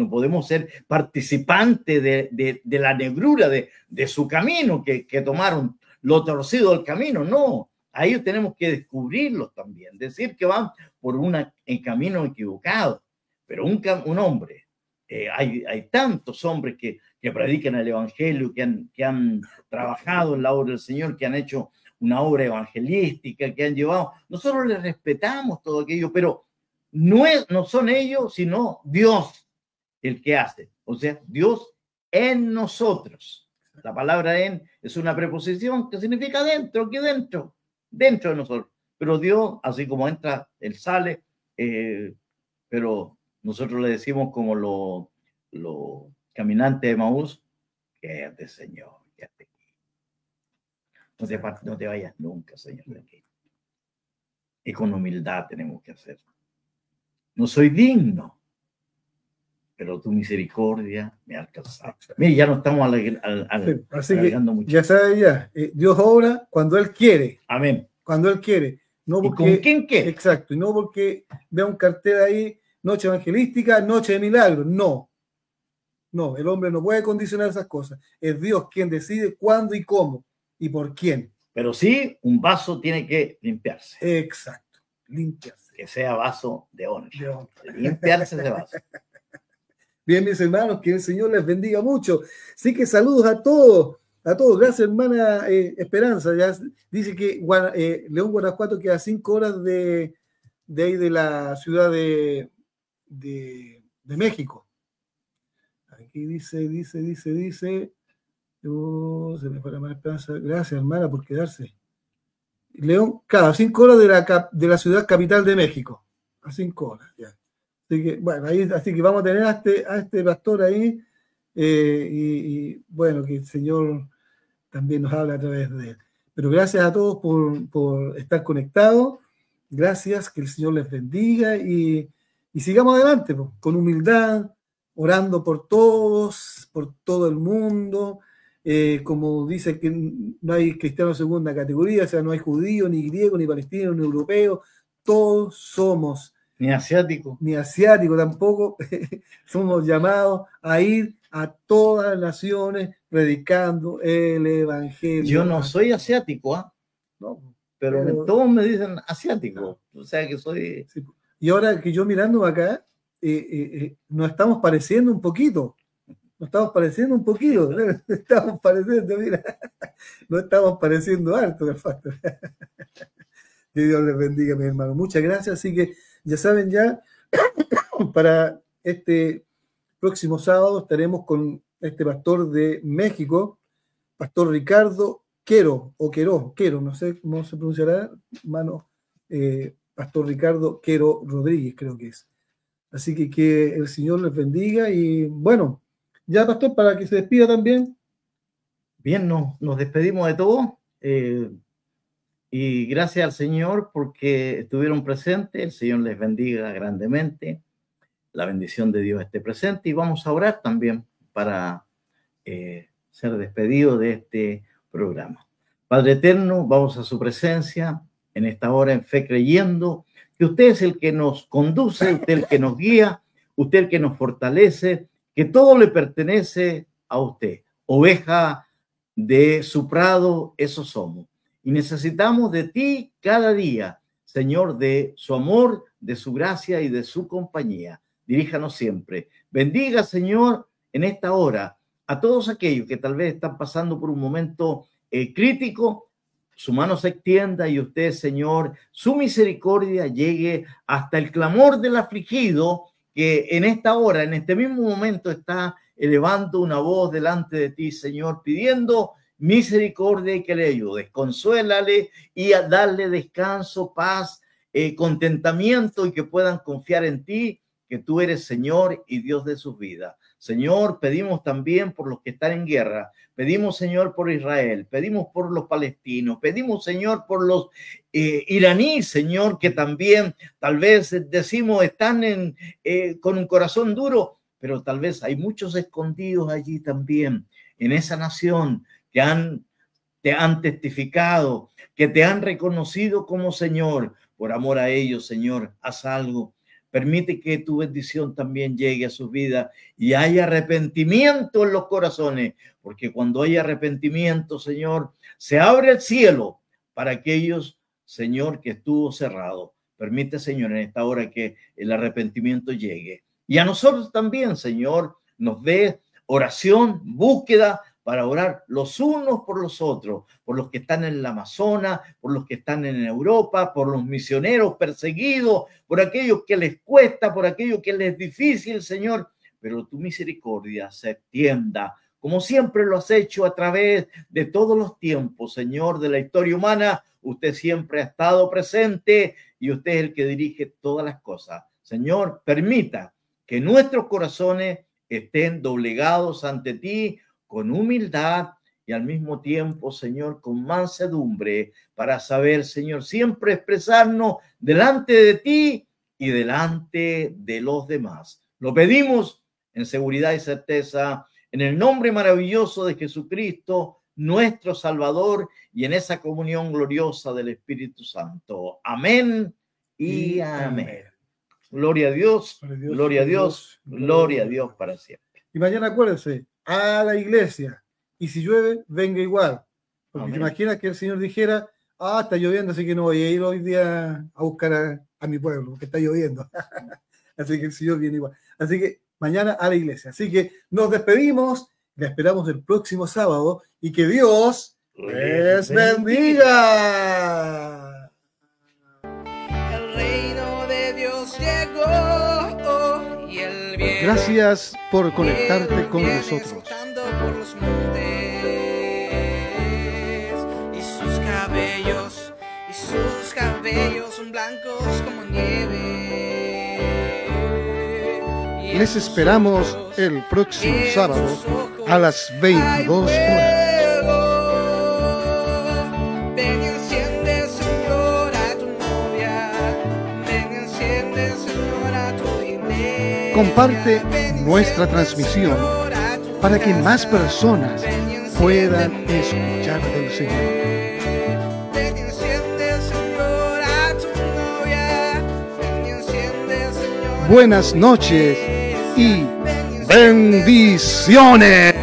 podemos ser participantes de la negrura de su camino, que tomaron lo torcido del camino. No, a ellos tenemos que descubrirlos también, decir que van por un camino equivocado. Pero un hombre, hay tantos hombres que predican el evangelio, que han trabajado en la obra del Señor, que han hecho una obra evangelística, que han llevado. Nosotros les respetamos todo aquello, pero no son ellos, sino Dios el que hace. O sea, Dios en nosotros. La palabra en es una preposición que significa dentro, aquí dentro de nosotros. Pero Dios, así como entra, Él sale, pero nosotros le decimos como los caminantes de Maús, quédate, Señor, quédate aquí. No te vayas nunca, Señor, de aquí. Y con humildad tenemos que hacerlo. No soy digno, pero tu misericordia me ha alcanzado. Mire, ya no estamos alargando mucho. Ya sabes, Dios obra cuando Él quiere. Amén. Cuando Él quiere. No porque, ¿y con quién quiere? Exacto, y no porque vea un cartel ahí, noche evangelística, noche de milagros. No, el hombre no puede condicionar esas cosas. Es Dios quien decide cuándo y cómo y por quién. Pero sí, un vaso tiene que limpiarse. Exacto, limpiarse. Que sea vaso de honra. Limpiarse ese vaso. Bien, mis hermanos, que el Señor les bendiga mucho. Así que saludos a todos. Gracias, hermana Esperanza. Ya dice que León, Guanajuato, queda 5 horas de ahí de la ciudad de México. Aquí dice. Se me fue la mala Esperanza. Gracias, hermana, por quedarse. León, claro, 5 horas de la ciudad capital de México. A 5 horas, ya. Así que, bueno, así que vamos a tener a este pastor ahí. Y bueno, que el Señor también nos habla a través de él. Pero gracias a todos por estar conectados. Gracias, que el Señor les bendiga y sigamos adelante con humildad, orando por todos, por todo el mundo, como dice que no hay cristiano de segunda categoría, o sea, no hay judío, ni griego, ni palestino, ni europeo, todos somos. Ni asiático. Ni asiático tampoco, somos llamados a ir a todas las naciones predicando el evangelio. Yo no soy asiático, ¿ah? No, pero todos me dicen asiático, o sea que soy... Sí. Y ahora que yo mirando acá, nos estamos pareciendo un poquito. Nos estamos pareciendo un poquito. Estamos pareciendo, mira. No estamos pareciendo harto, de facto. Que Dios les bendiga, mis hermanos. Muchas gracias. Así que ya saben, ya para este próximo sábado estaremos con este pastor de México, Pastor Ricardo Quero, o Quero, no sé cómo se pronunciará, hermano, Pastor Ricardo Quero Rodríguez, creo que es. Así que el Señor les bendiga y bueno, ya pastor, para que se despida también. Bien, nos despedimos de todo y gracias al Señor porque estuvieron presentes. El Señor les bendiga grandemente, la bendición de Dios esté presente y vamos a orar también para ser despedidos de este programa. Padre eterno, vamos a su presencia en esta hora en fe, creyendo que usted es el que nos conduce, usted el que nos guía, usted el que nos fortalece, que todo le pertenece a usted. Oveja de su prado, eso somos. Y necesitamos de ti cada día, Señor, de su amor, de su gracia y de su compañía. Diríjanos siempre. Bendiga, Señor, en esta hora a todos aquellos que tal vez están pasando por un momento crítico. Su mano se extienda y usted, Señor, su misericordia llegue hasta el clamor del afligido que en esta hora, en este mismo momento, está elevando una voz delante de ti, Señor, pidiendo misericordia y que le ayudes. Consuélale y a darle descanso, paz, contentamiento y que puedan confiar en ti, que tú eres Señor y Dios de sus vidas. Señor, pedimos también por los que están en guerra. Pedimos, Señor, por Israel. Pedimos por los palestinos. Pedimos, Señor, por los iraníes, Señor, que también tal vez decimos están con un corazón duro, pero tal vez hay muchos escondidos allí también, en esa nación que te han testificado, que te han reconocido como Señor. Por amor a ellos, Señor, haz algo. Permite que tu bendición también llegue a sus vidas y haya arrepentimiento en los corazones, porque cuando hay arrepentimiento, Señor, se abre el cielo para aquellos, Señor, que estuvo cerrado. Permite, Señor, en esta hora que el arrepentimiento llegue. Y a nosotros también, Señor, nos dé oración, búsqueda, para orar los unos por los otros, por los que están en el Amazonas, por los que están en Europa, por los misioneros perseguidos, por aquellos que les cuesta, por aquellos que les es difícil, Señor, pero tu misericordia se extienda, como siempre lo has hecho a través de todos los tiempos, Señor, de la historia humana. Usted siempre ha estado presente y usted es el que dirige todas las cosas. Señor, permita que nuestros corazones estén doblegados ante ti, con humildad y al mismo tiempo, Señor, con mansedumbre, para saber, Señor, siempre expresarnos delante de ti y delante de los demás. Lo pedimos en seguridad y certeza, en el nombre maravilloso de Jesucristo, nuestro Salvador, y en esa comunión gloriosa del Espíritu Santo. Amén y amén. Gloria a Dios, gloria a Dios, gloria a Dios para siempre. Y mañana acuérdense, a la iglesia, y si llueve, venga igual, porque te imaginas que el Señor dijera, está lloviendo, así que no voy a ir hoy día a buscar a mi pueblo, porque está lloviendo. Así que el Señor viene igual. Así que mañana a la iglesia. Así que nos despedimos, la esperamos el próximo sábado, y que Dios les bendiga. El reino de Dios llegó. Gracias por conectarte con nosotros. Por los montes, y sus cabellos son blancos como nieve. Les esperamos el próximo sábado a las 22 horas. Ven y enciende, Señor, a tu novia. Ven y enciende, Señor, a tu iglesia. Comparte nuestra transmisión para que más personas puedan escuchar del Señor. Ven y enciende, Señor, a tu novia. Ven y enciende, Señor. Buenas noches y bendiciones.